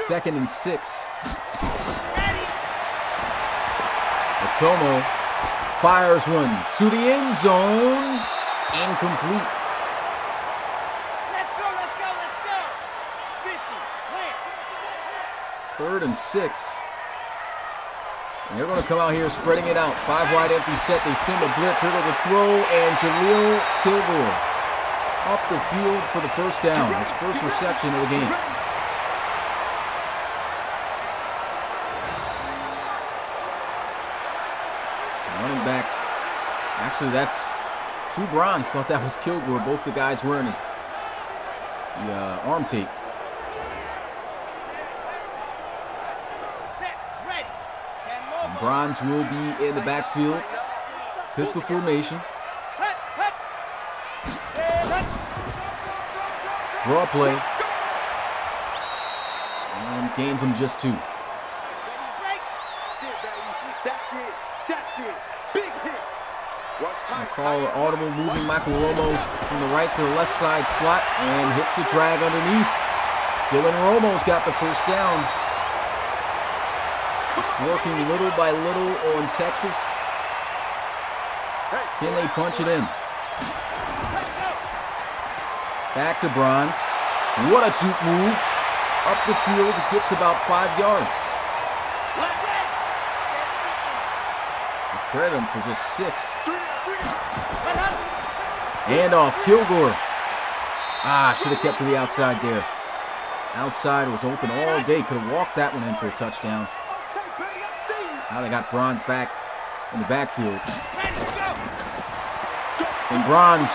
Second and 6. Tomo fires one to the end zone. Incomplete. Let's go. 50, clear. 3rd and 6. And they're going to come out here spreading it out. 5 wide empty set. They send a blitz. Here goes a throw, and Jaleel Kilgore up the field for the first down. His first reception of the game. Running back. Actually, that's True Bronze. Thought that was Kilgore. Both the guys wearing the arm tape. And Bronze will be in the backfield. Pistol formation. Draw play. And gains him just 2. Call audible, moving Michael Romo from the right to the left side slot and hits the drag underneath. Dylan Romo's got the first down. Just working little by little on Texas. Can they punch it in? Back to Bronze. What a juke move. Up the field, it gets about 5 yards. Credit him for just 6. And off, Kilgore. Should have kept to the outside there. Outside was open all day. Could have walked that one in for a touchdown. Now they got Bronze back in the backfield. And Bronze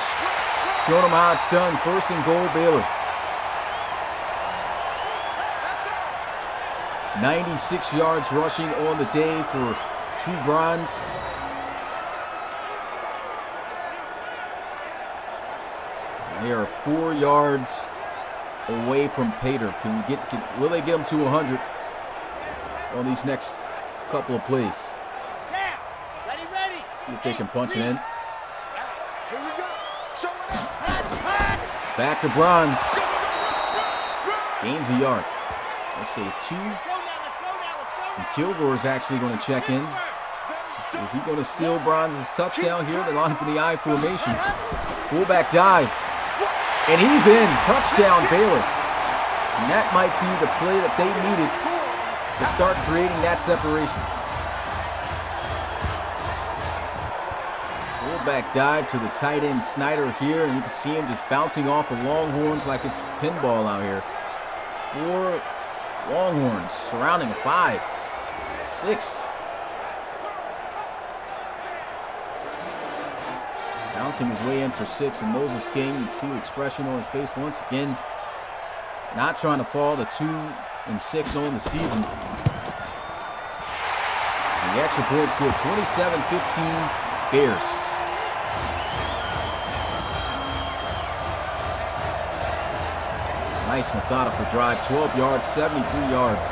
showing them how it's done. 1st and goal, Baylor. 96 yards rushing on the day for True Bronze. They are 4 yards away from Pater. Will they get them to 100 on these next couple of plays? See if they can punch it in. Back to Bronze. Gains a yard. Let's say 2. And Kilgore is actually going to check in. Is he going to steal Bronze's touchdown here? They line up in the I formation. Fullback dive. And he's in. Touchdown, Baylor. And that might be the play that they needed to start creating that separation. Fullback dive to the tight end Snyder here, and you can see him just bouncing off the Longhorns like it's pinball out here. 4 Longhorns surrounding a 5, 6. Bouncing his way in for 6, and Moses King, you can see the expression on his face once again. Not trying to fall to 2-6 on the season. And the extra point scored 27-15 Bears. Nice methodical drive, 12 yards, 73 yards.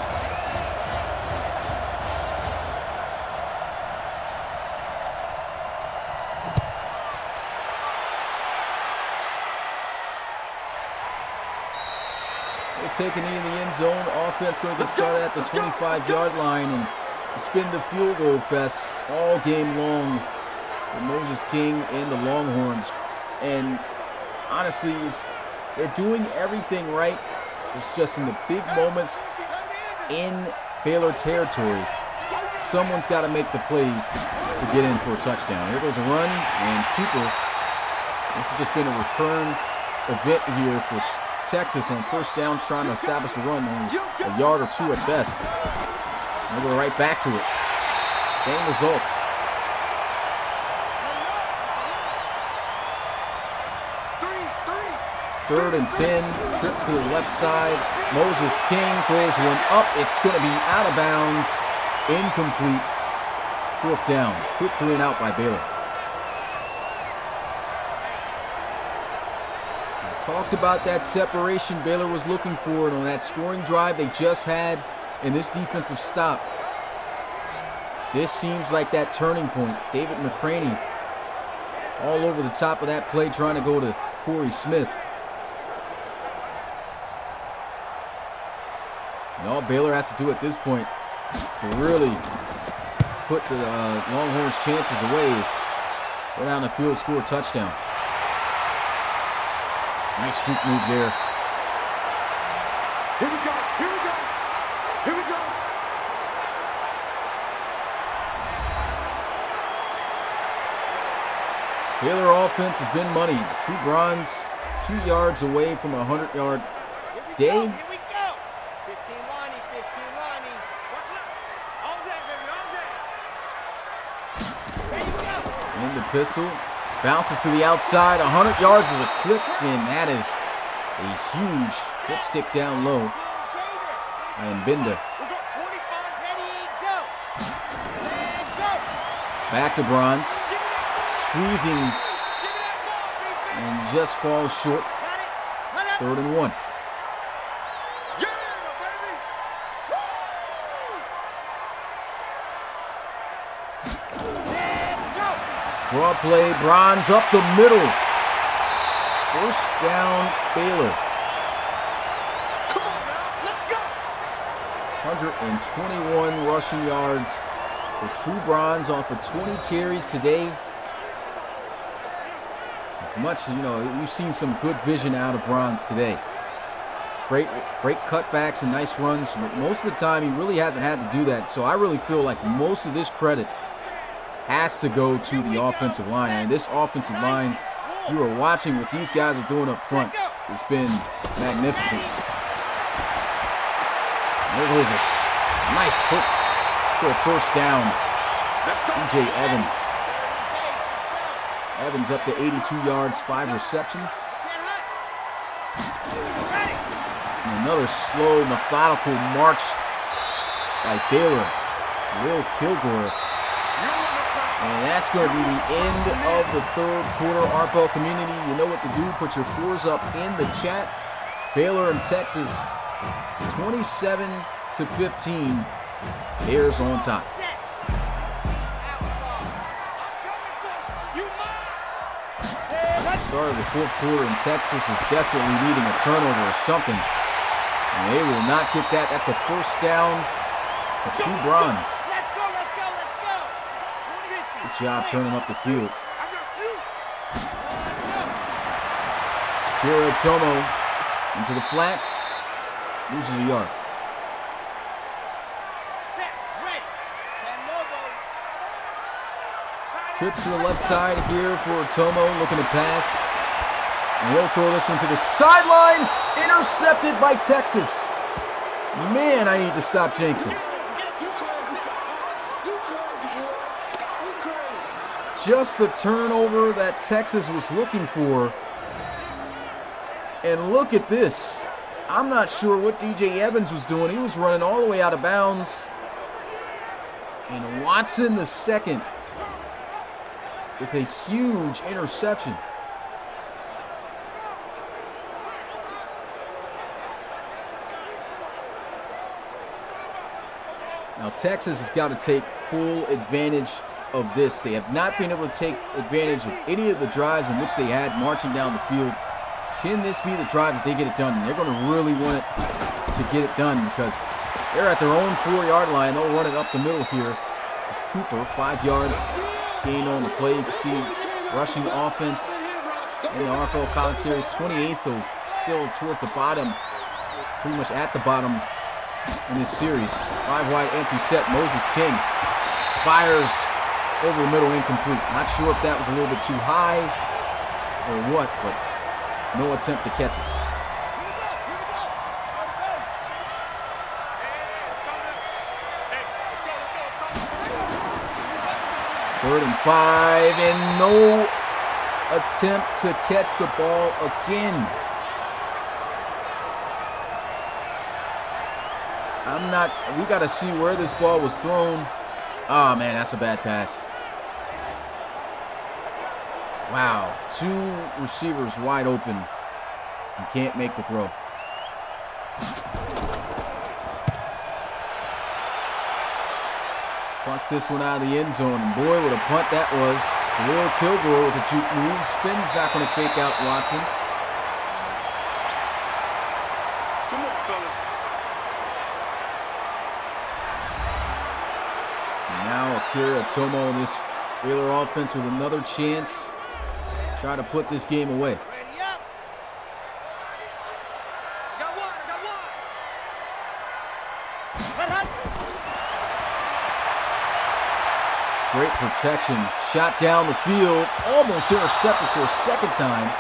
They'll take a knee in the end zone. Offense going to get started at the 25-yard line and spin the field goal fest all game long with Moses King and the Longhorns. And honestly, they're doing everything right. It's just in the big moments in Baylor territory, someone's got to make the plays to get in for a touchdown. Here goes a run, and Cooper. This has just been a recurring event here for Texas on first down, trying to establish the run, only a yard or 2 at best. They'll go right back to it. Same results. Third and 10, trip to the left side. Moses King throws one up. It's going to be out of bounds. Incomplete. 4th down. Quick 3 and out by Baylor. I talked about that separation Baylor was looking for, and on that scoring drive they just had in this defensive stop. This seems like that turning point. David McCraney all over the top of that play trying to go to Corey Smith. And all Baylor has to do at this point to really put the Longhorns' chances away is go down the field, score a touchdown. Nice juke move there. Here we go, here we go, here we go. Baylor offense has been money. True Bronze 2 yards away from a 100-yard day. Here we go. 15 Lonnie, 15 Lonnie. All day, baby, all day. There you go. In the pistol. Bounces to the outside. 100 yards is a clicks, and that is a huge foot stick down low. And Binda. We got 25, ready, go. And go. Back to Bronze. Squeezing and just falls short. Got it. Run up. 3rd and 1. Yeah, baby. Woo! And go. Draw play, Bronze up the middle. 1st down, Baylor. Come on now, let's go. 121 rushing yards for True Bronze off of 20 carries today. As much, you've seen some good vision out of Bronze today. Great cutbacks and nice runs. But most of the time, he really hasn't had to do that. So I really feel like most of this credit has to go to the offensive line. And this offensive line, you are watching what these guys are doing up front. It's been magnificent. There goes a nice hook for a 1st down. DJ Evans. Evans up to 82 yards, 5 receptions. And another slow, methodical march by Baylor. Will Kilgore. And that's going to be the end of the 3rd quarter. RFL community, you know what to do. Put your 4s up in the chat. Baylor and Texas, 27-15. Bears on top. Start of the 4th quarter, and Texas is desperately needing a turnover or something. And they will not get that. That's a 1st down for True Bronze. Let's go, let's go, let's go. Good job turning up the field. Kira Tomo into the flats. Loses a yard. Trips to the left side here for Tomo, looking to pass. And he'll throw this one to the sidelines. Intercepted by Texas. Man, I need to stop jinxing. Just the turnover that Texas was looking for. And look at this. I'm not sure what DJ Evans was doing. He was running all the way out of bounds. And Watson the second with a huge interception. Now Texas has got to take full advantage of this. They have not been able to take advantage of any of the drives in which they had marching down the field. Can this be the drive that they get it done? And they're going to really want it to get it done because they're at their own 4-yard line. They'll run it up the middle here. Cooper, 5 yards gained on the play. You can see rushing offense in the RFL College Series, 28, so still towards the bottom, pretty much at the bottom in this series. 5 wide empty set. Moses King fires over the middle, incomplete. Not sure if that was a little bit too high or what, but no attempt to catch it. Third and 5, and no attempt to catch the ball again. We got to see where this ball was thrown. Oh, man, that's a bad pass. Wow, 2 receivers wide open and can't make the throw. Punts this one out of the end zone, and boy, what a punt that was. Will Kilgore with a juke move. Spin's not going to fake out Watson. Come on, fellas. And now Akira Tomo in this Baylor offense with another chance. Try to put this game away. Ready up. Got one. Great protection. Shot down the field. Almost intercepted for a second time.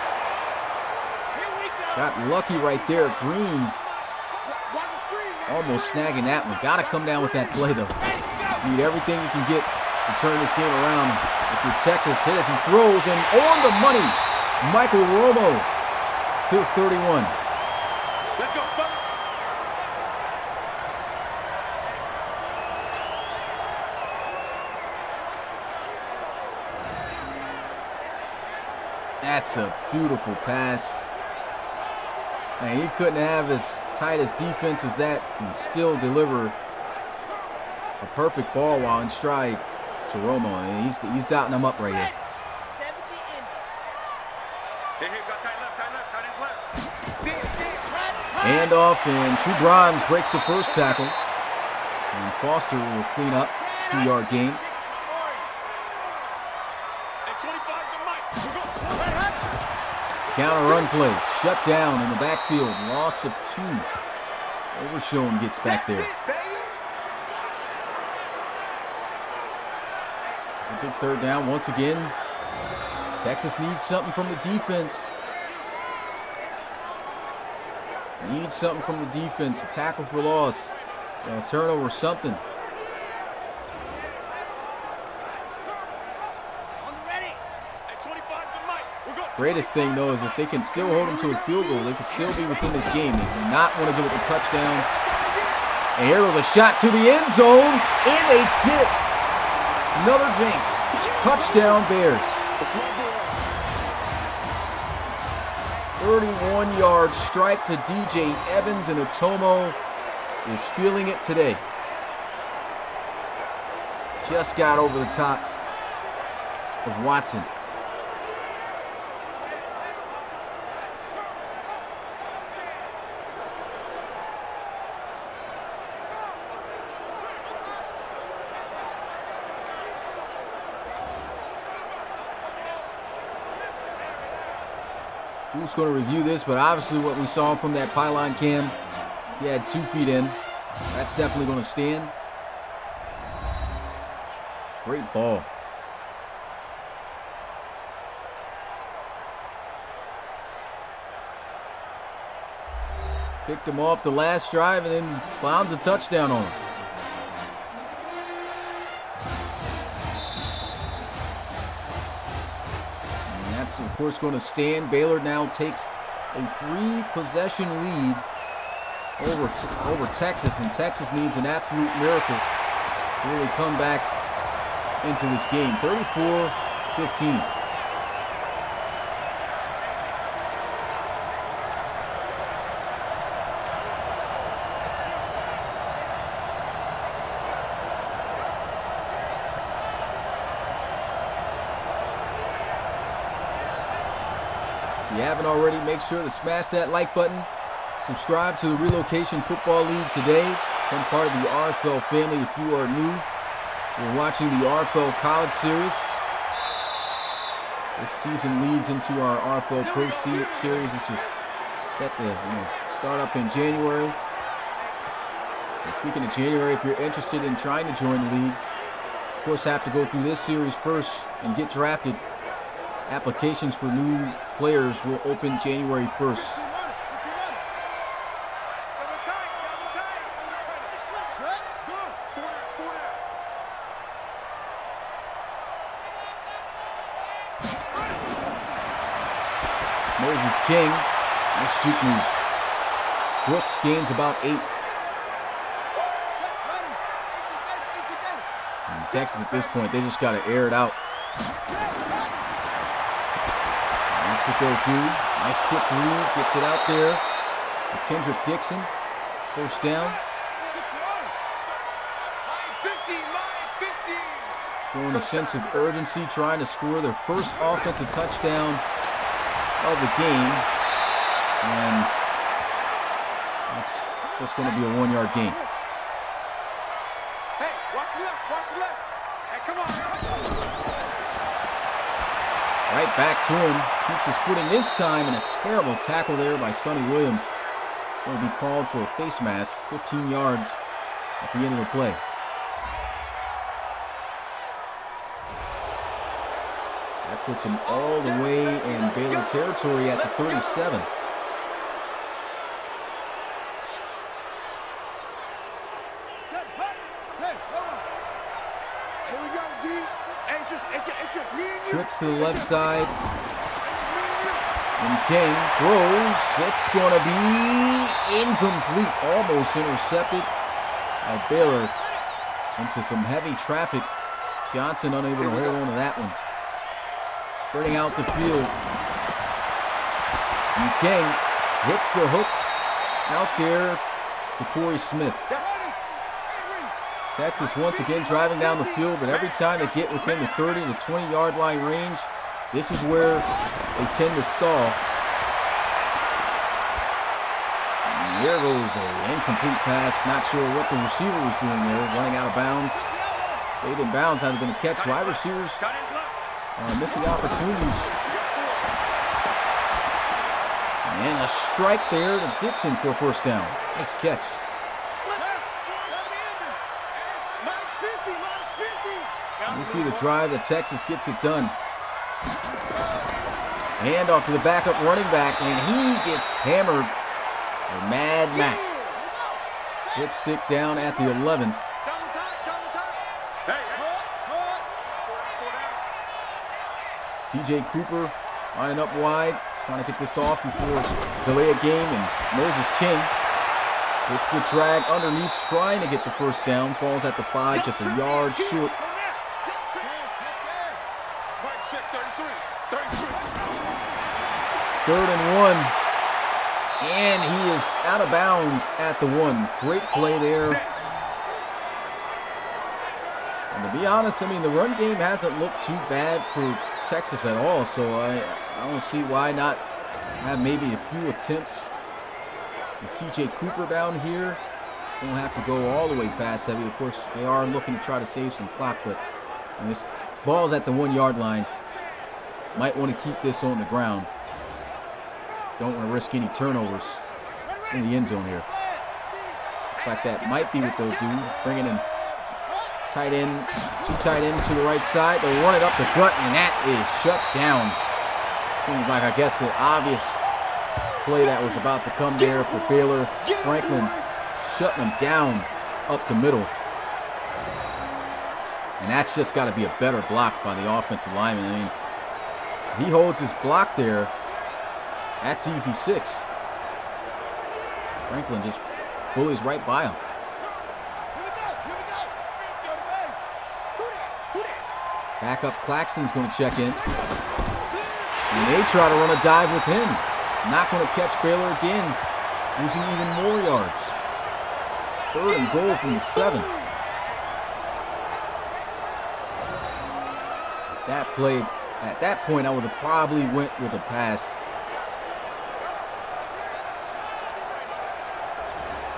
Here we go. Got lucky right there. Green Watch the screen, man. almost snagging that one. Got to come down with that play, though. Need everything you can get to turn this game around. If you're Texas, hit as he throws, and on the money, Michael Romo to 31. Let's go, fellas. That's a beautiful pass. Man, you couldn't have as tight as defense as that and still deliver a perfect ball while in stride to Romo. And he's dotting him up right here. 70 in. Hey, got tight left. Hand off, and True Bronze breaks the first tackle. And Foster will clean up. 2-yard gain. Counter run play. Shut down in the backfield. Loss of 2. Overshown gets back there. It's a big third down once again. Texas needs something from the defense. Needs something from the defense. A tackle for loss. A turnover, something. Greatest thing, though, is if they can still hold them to a field goal, they can still be within this game. They do not want to give it a touchdown. And here goes a shot to the end zone, and they get it. Another jinx. Touchdown, Bears. 31-yard strike to DJ Evans, and Otomo is feeling it today. Just got over the top of Watson. Who's going to review this? But obviously what we saw from that pylon cam, he had 2 feet in. That's definitely going to stand. Great ball. Picked him off the last drive and then bombs a touchdown on him. And that's, of course, going to stand. Baylor now takes a 3-possession lead over Texas, and Texas needs an absolute miracle to really come back into this game. 34-15. If you haven't already, make sure to smash that like button. Subscribe to the Relocation Football League today. Become part of the RFL family if you are new. We're watching the RFL College Series. This season leads into our RFL Pro Series, which is set to start up in January. And speaking of January, if you're interested in trying to join the league, of course have to go through this series first and get drafted. Applications for new players will open January 1st. Moses King, nice juke move. Brooks gains about 8. And Texas at this point, they just got to air it out. That's what they'll do. Nice quick read, gets it out there. Kendrick Dixon, first down. Showing a sense of urgency, trying to score their first offensive touchdown of the game. And that's just going to be a 1-yard gain. Hey, watch the left, watch the left. Hey, come on. Right back to him. Keeps his footing this time, and a terrible tackle there by Sonny Williams. It's going to be called for a face mask, 15 yards at the end of the play. That puts him all the way in Baylor territory at the 37. Trips to the left side. And King throws. It's going to be incomplete. Almost intercepted by Baylor into some heavy traffic. Johnson unable to hold on to that one. Spreading out the field. And King hits the hook out there to Corey Smith. Texas once again driving down the field, but every time they get within the 30 to 20-yard line range, this is where they tend to stall. And there goes an incomplete pass. Not sure what the receiver was doing there, running out of bounds. Stayed in bounds, had been a catch. Wide receivers missing opportunities. And a strike there to Dixon for a first down. Nice catch. This be the drive that Texas gets it done. Hand off to the backup running back, and he gets hammered. A Mad Mac. Hit stick down at the 11. C.J. Cooper lining up wide, trying to get this off before delay a game, and Moses King hits the drag underneath, trying to get the first down. Falls at the 5, just a yard short. 3rd and 1, and he is out of bounds at the 1. Great play there. And to be honest, I mean, the run game hasn't looked too bad for Texas at all, so I don't see why not have maybe a few attempts with C.J. Cooper down here. Don't have to go all the way pass heavy. Of course, they are looking to try to save some clock, but when this ball's at the 1-yard line, might want to keep this on the ground. don't want to risk any turnovers in the end zone here. Looks like that might be what they'll do. Bringing in tight end, 2 tight ends to the right side. They'll run it up the gut, and that is shut down. Seems like, I guess, the obvious play that was about to come there for Baylor. Franklin shutting them down up the middle. And that's just got to be a better block by the offensive lineman. I mean, he holds his block there. That's easy 6. Franklin just bullies right by him. Backup Claxton's going to check in. And they try to run a dive with him. Not going to catch Baylor again. Losing even more yards. It's 3rd and goal from the 7. That play, at that point, I would have probably went with a pass.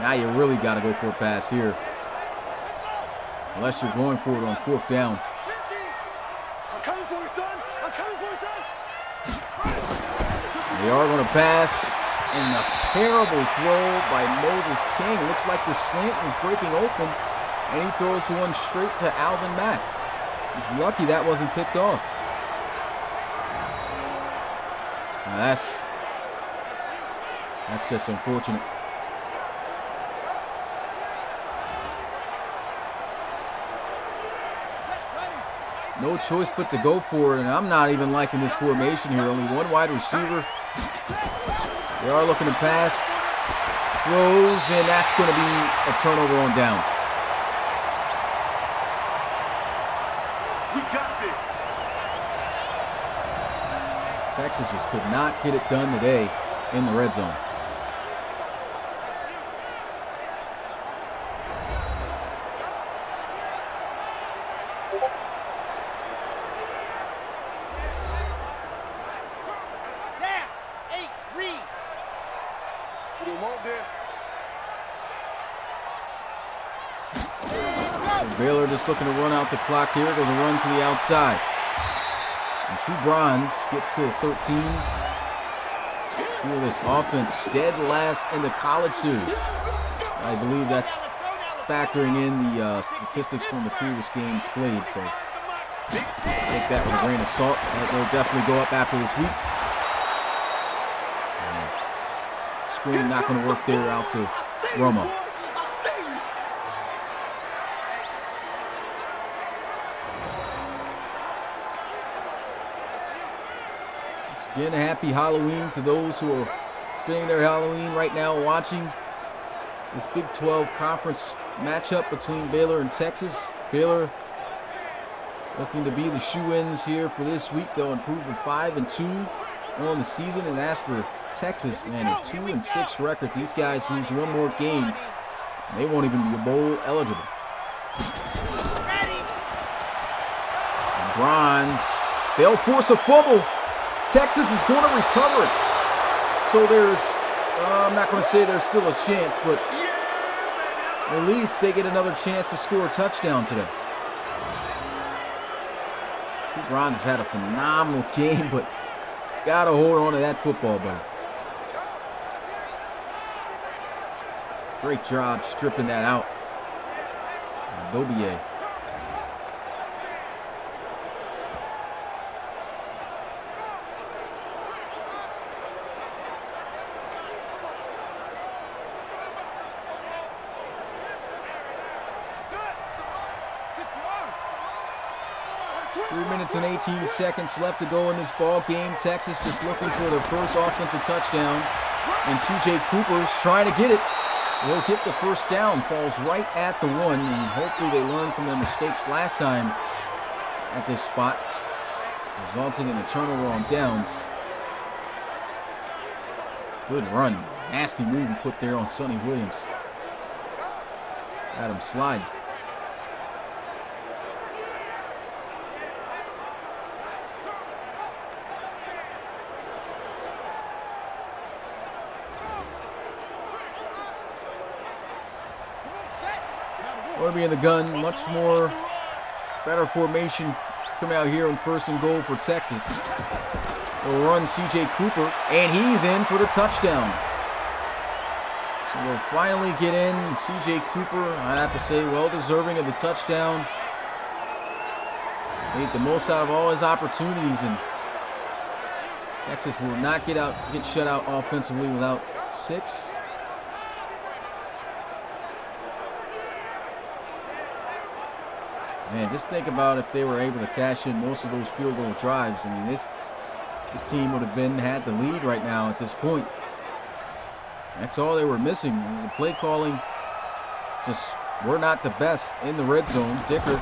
Now you really got to go for a pass here. Unless you're going for it on 4th down. I'm coming for you, son. I'm coming for you, son. They are going to pass. And a terrible throw by Moses King. Looks like the slant was breaking open. And he throws one straight to Alvin Mack. He's lucky that wasn't picked off. Now that's just unfortunate. No choice but to go for it, and I'm not even liking this formation here. Only 1 wide receiver. They are looking to pass. Throws, and that's going to be a turnover on downs. We got this. Texas just could not get it done today in the red zone. Down. 8. Read. We want this. Baylor just looking to run out the clock here. Goes a run to the outside. And True Bronze gets to 13. See this offense dead last in the college series. I believe that's factoring in the statistics from the previous games played. So take that with a grain of salt. That will definitely go up after this week. Screen not going to work there out to Romo. Again, a happy Halloween to those who are spending their Halloween right now watching this Big 12 conference matchup between Baylor and Texas. Baylor looking to be the shoe-ins here for this week. They'll improve to 5-2 on the season. And as for Texas, man, a 2-6 record. These guys lose one more game, and they won't even be bowl eligible. And Bronze, they'll force a fumble. Texas is going to recover it. So there's, I'm not going to say there's still a chance, but at least they get another chance to score a touchdown today. True Bronze has had a phenomenal game, but got to hold on to that football, buddy. Great job stripping that out. Dobier. And 18 seconds left to go in this ball game. Texas just looking for their first offensive touchdown, and C.J. Cooper's trying to get it. Will get the first down, falls right at the 1, and hopefully they learn from their mistakes last time at this spot, resulting in a turnover on downs. Good run, nasty move he put there on Sonny Williams. Had him slide. Going to be in the gun, much more better formation coming out here on 1st and goal for Texas. will run C.J. Cooper, and he's in for the touchdown. So we'll finally get in. C.J. Cooper, I'd have to say, well deserving of the touchdown. Made the most out of all his opportunities, and Texas will not get shut out offensively without 6. Man, just think about if they were able to cash in most of those field goal drives. I mean, this team would have had the lead right now at this point. That's all they were missing. The play calling just were not the best in the red zone. Dicker,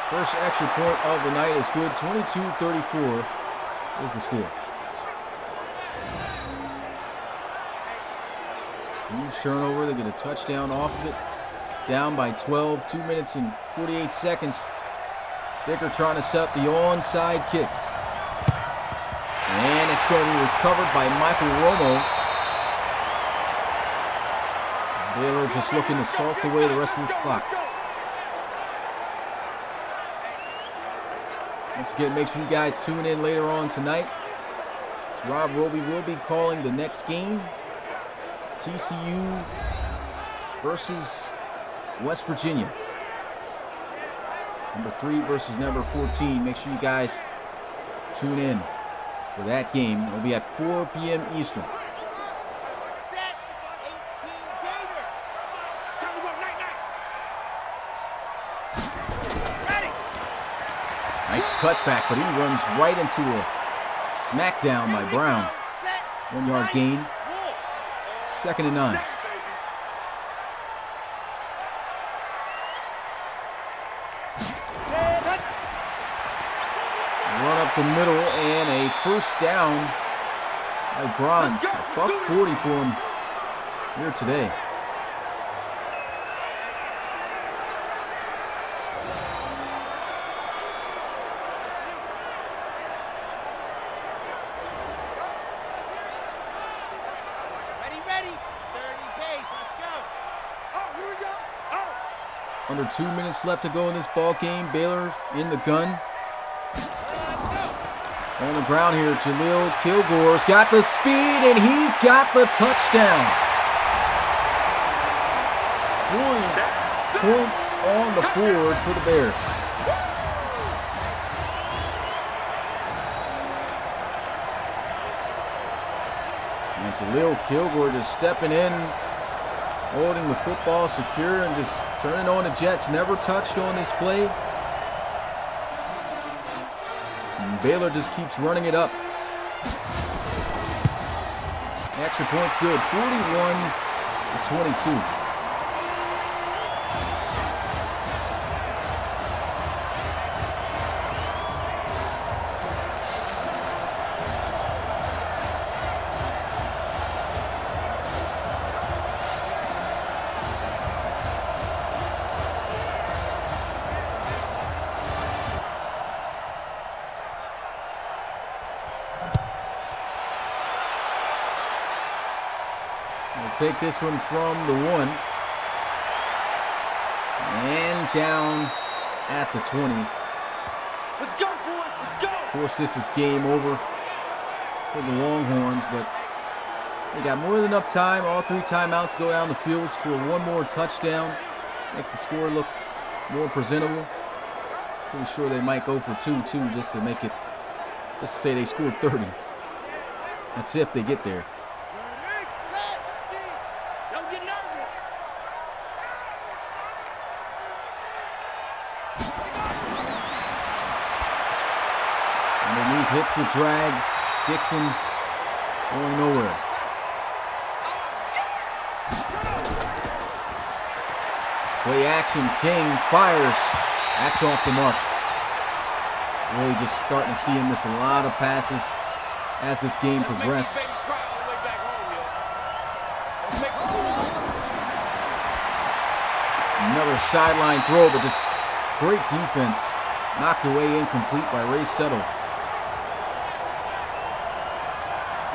first extra point of the night is good. 22-34 is the score. Huge turnover. They get a touchdown off of it. Down by 12, 2 minutes and 48 seconds. Dicker trying to set up the onside kick. And it's going to be recovered by Michael Romo. Baylor just looking to salt away the rest of this clock. Once again, make sure you guys tune in later on tonight. So Rob Roby will be calling the next game. TCU versus West Virginia. Number 3 versus number 14. Make sure you guys tune in for that game. It'll be at 4 p.m. Eastern. Set. 18 Gator. Time to go. Night. Ready. Nice cutback, but he runs right into a smackdown by Brown. Set. 1 yard gain. Roll. 2nd and 9. Set. Run up the middle and a first down by Bronze. $140 for him here today. Ready. 30 pace. Let's go. Oh, here we go. Oh. Under 2 minutes left to go in this ball game. Baylor in the gun. On the ground here, Jaleel Kilgore's got the speed, and he's got the touchdown. 40 points on the board for the Bears. And Jaleel Kilgore just stepping in, holding the football secure, and just turning on the Jets. Never touched on this play. And Baylor just keeps running it up. Extra point's good. 41-22. Take this one from the 1 and down at the 20. Let's go, boys. Let's go. Of course, this is game over for the Longhorns, but they got more than enough time. All 3 timeouts, go down the field, score 1 more touchdown, make the score look more presentable. Pretty sure they might go for 2 too, just to make it, just to say they scored 30. That's if they get there. Hits the drag. Dixon going nowhere. Play action. King fires. That's off the mark. Really just starting to see him miss a lot of passes as this game progressed. Another sideline throw, but just great defense. Knocked away incomplete by Ray Settle.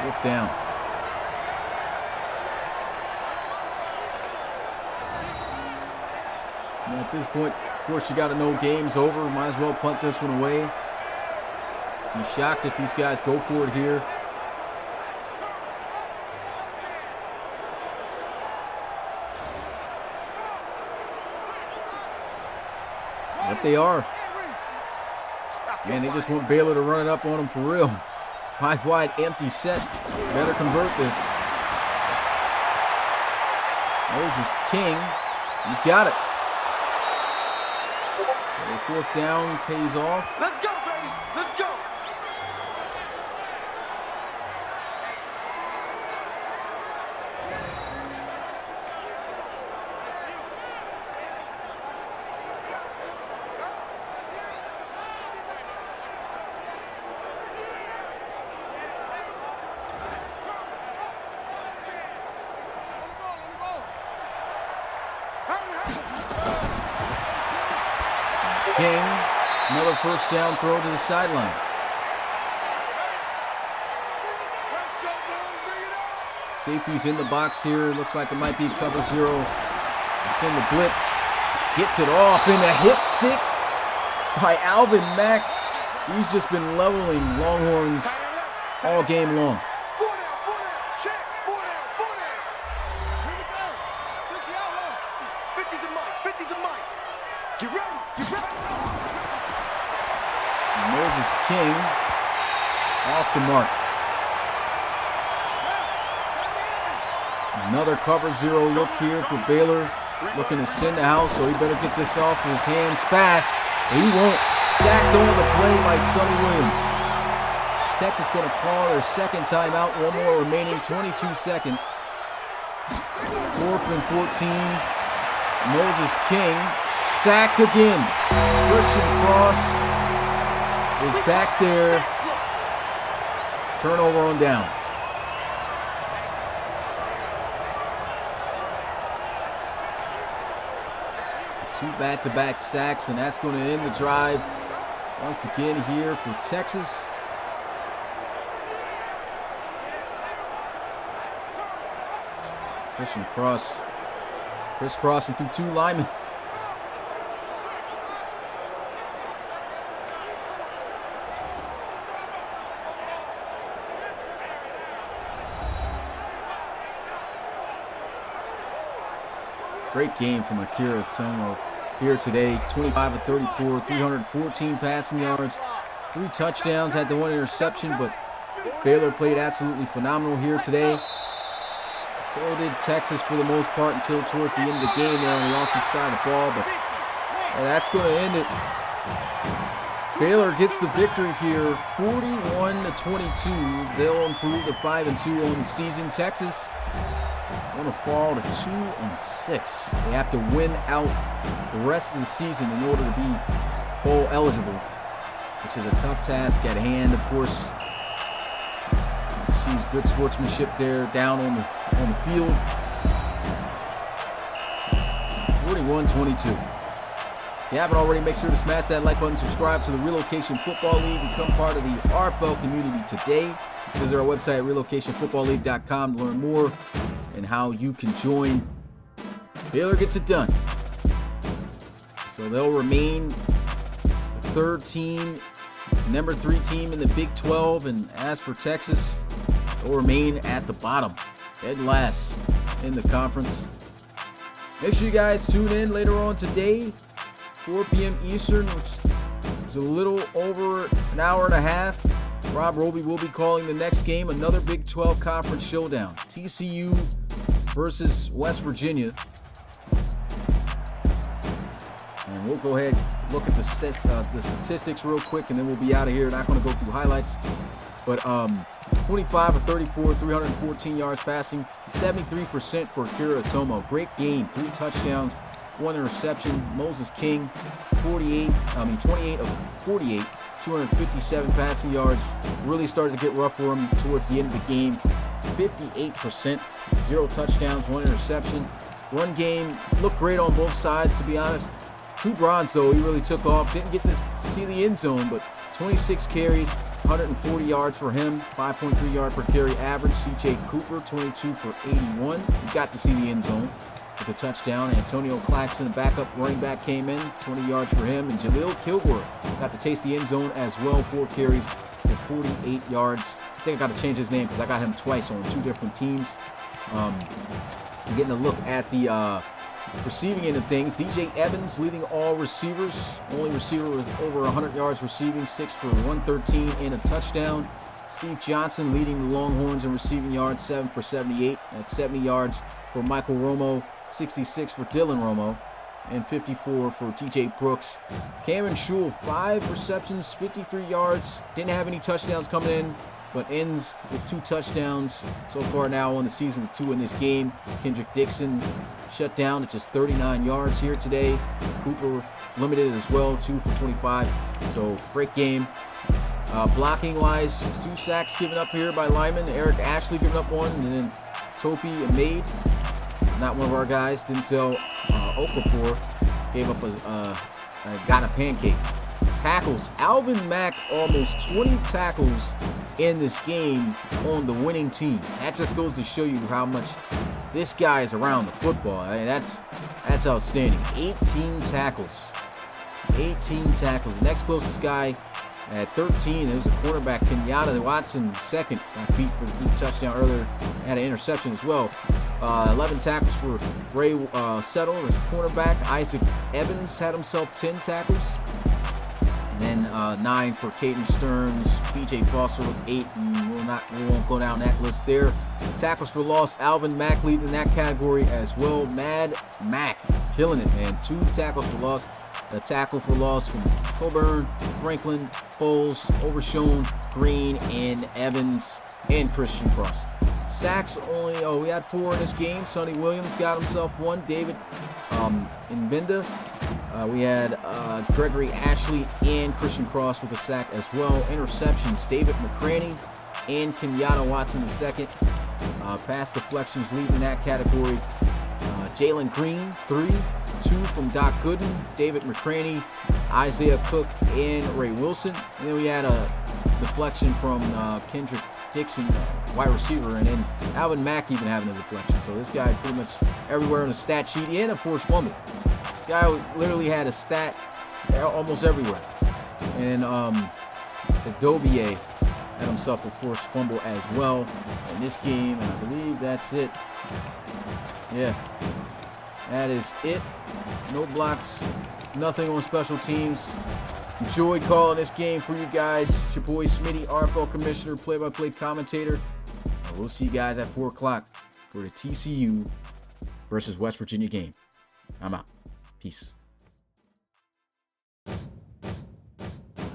Wolf down. And at this point, of course, you got to know game's over. Might as well punt this one away. Be shocked if these guys go for it here. But they are. Man, they just want Baylor to run it up on them for real. 5 wide, empty set. Better convert this. Moses King. He's got it. So 4th down pays off. Let's go, baby. Let's go. King, another 1st down throw to the sidelines. Safety's in the box here. Looks like it might be cover 0. They send the blitz. Gets it off in a hit stick by Alvin Mack. He's just been leveling Longhorns all game long. Moses King off the mark. Another cover 0 look here for Baylor. Looking to send the house, so he better get this off his hands fast. And he won't. Sacked on the play by Sonny Williams. Texas going to call their 2nd timeout. 1 more remaining, 22 seconds. 4th and 14. Moses King sacked again. Christian Cross is back there. Turnover on downs. 2 back-to-back sacks, and that's going to end the drive once again here for Texas. Christian Cross crisscrossing through 2 linemen. Great game from Akira Tomo here today. 25 of 34, 314 passing yards, 3 touchdowns, had the 1 interception, but Baylor played absolutely phenomenal here today. So did Texas for the most part until towards the end of the game there on the offensive side of the ball, but that's going to end it. Baylor gets the victory here, 41-22. They'll improve to 5-2 on the season. Texas going to fall to 2-6. They have to win out the rest of the season in order to be bowl eligible, which is a tough task at hand. Of course, sees good sportsmanship there down on the field. 41-22. If you haven't already, make sure to smash that like button, subscribe to the Relocation Football League, become part of the RFL community today. Visit our website at relocationfootballleague.com to learn more and how you can join. Baylor gets it done. So they'll remain the 3rd team, number 3 team in the Big 12, and as for Texas, they'll remain at the bottom, dead last in the conference. Make sure you guys tune in later on today, 4 p.m. Eastern, which is a little over an hour and a half. Rob Roby will be calling the next game, another Big 12 Conference showdown. TCU versus West Virginia. And we'll go ahead and look at the statistics real quick, and then we'll be out of here. Not going to go through highlights. But 25 of 34, 314 yards passing, 73% for Akira Tomo. Great game, 3 touchdowns, 1 interception. Moses King, 28 of 48. 257 passing yards. Really started to get rough for him towards the end of the game. 58%, 0 touchdowns, 1 interception. Run game looked great on both sides, to be honest. True bronze, though, he really took off. Didn't get to see the end zone, but 26 carries, 140 yards for him, 5.3 yard per carry average. C.J. Cooper, 22 for 81. He got to see the end zone. with a touchdown. Antonio Claxton, the backup running back, came in, 20 yards for him. And Jaleel Kilgore got to taste the end zone as well, 4 carries for 48 yards. I think I got to change his name because I got him twice on 2 different teams. Getting a look at the receiving end of things. DJ Evans leading all receivers. Only receiver with over 100 yards receiving, 6 for 113 and a touchdown. Steve Johnson leading the Longhorns in receiving yards, 7 for 78. That's 70 yards for Michael Romo, 66 for Dylan Romo, and 54 for TJ Brooks. Cameron Shule, 5 receptions, 53 yards. Didn't have any touchdowns coming in, but ends with 2 touchdowns so far now on the season, with 2 in this game. Kendrick Dixon shut down at just 39 yards here today. Cooper limited as well, 2 for 25. So great game. Blocking wise, just 2 sacks given up here by Lyman. Eric Ashley giving up 1, and then Topi Made, not one of our guys. Denzel Okafor gave up got a pancake. Tackles, Alvin Mack, almost 20 tackles in this game on the winning team. That just goes to show you how much this guy is around the football. I mean, that's outstanding. 18 tackles. 18 tackles. The next closest guy at 13, it was a cornerback, Kenyatta Watson, second. Got beat for the deep touchdown earlier. Had an interception as well. 11 tackles for Ray Settle, his cornerback. Isaac Evans had himself 10 tackles. And then 9 for Caden Stearns. BJ Foster with 8, and we won't go down that list there. Tackles for loss, Alvin Mack leading in that category as well. Mad Mack killing it, man. 2 tackles for loss. A tackle for loss from Coburn, Franklin, Bowles, Overshone, Green, and Evans, and Christian Cross. Sacks only, we had 4 in this game. Sonny Williams got himself 1. David Nvinda. We had Gregory Ashley and Christian Cross with a sack as well. Interceptions, David McCraney and Kenyatta Watson the second. Pass deflections leading that category. Jalen Green, 3. 2 from Doc Gooden, David McCraney, Isaiah Cook, and Ray Wilson. And then we had a deflection from Kendrick Dixon, wide receiver, and then Alvin Mack even having a deflection. So this guy pretty much everywhere on the stat sheet, and a forced fumble. This guy literally had a stat almost everywhere. And Adobier had himself a forced fumble as well in this game, and I believe that's it. Yeah, that is it. No blocks, nothing on special teams. Enjoyed calling this game for you guys. It's your boy Smitty, RFL Commissioner, play-by-play commentator. And we'll see you guys at 4 o'clock for the TCU versus West Virginia game. I'm out. Peace.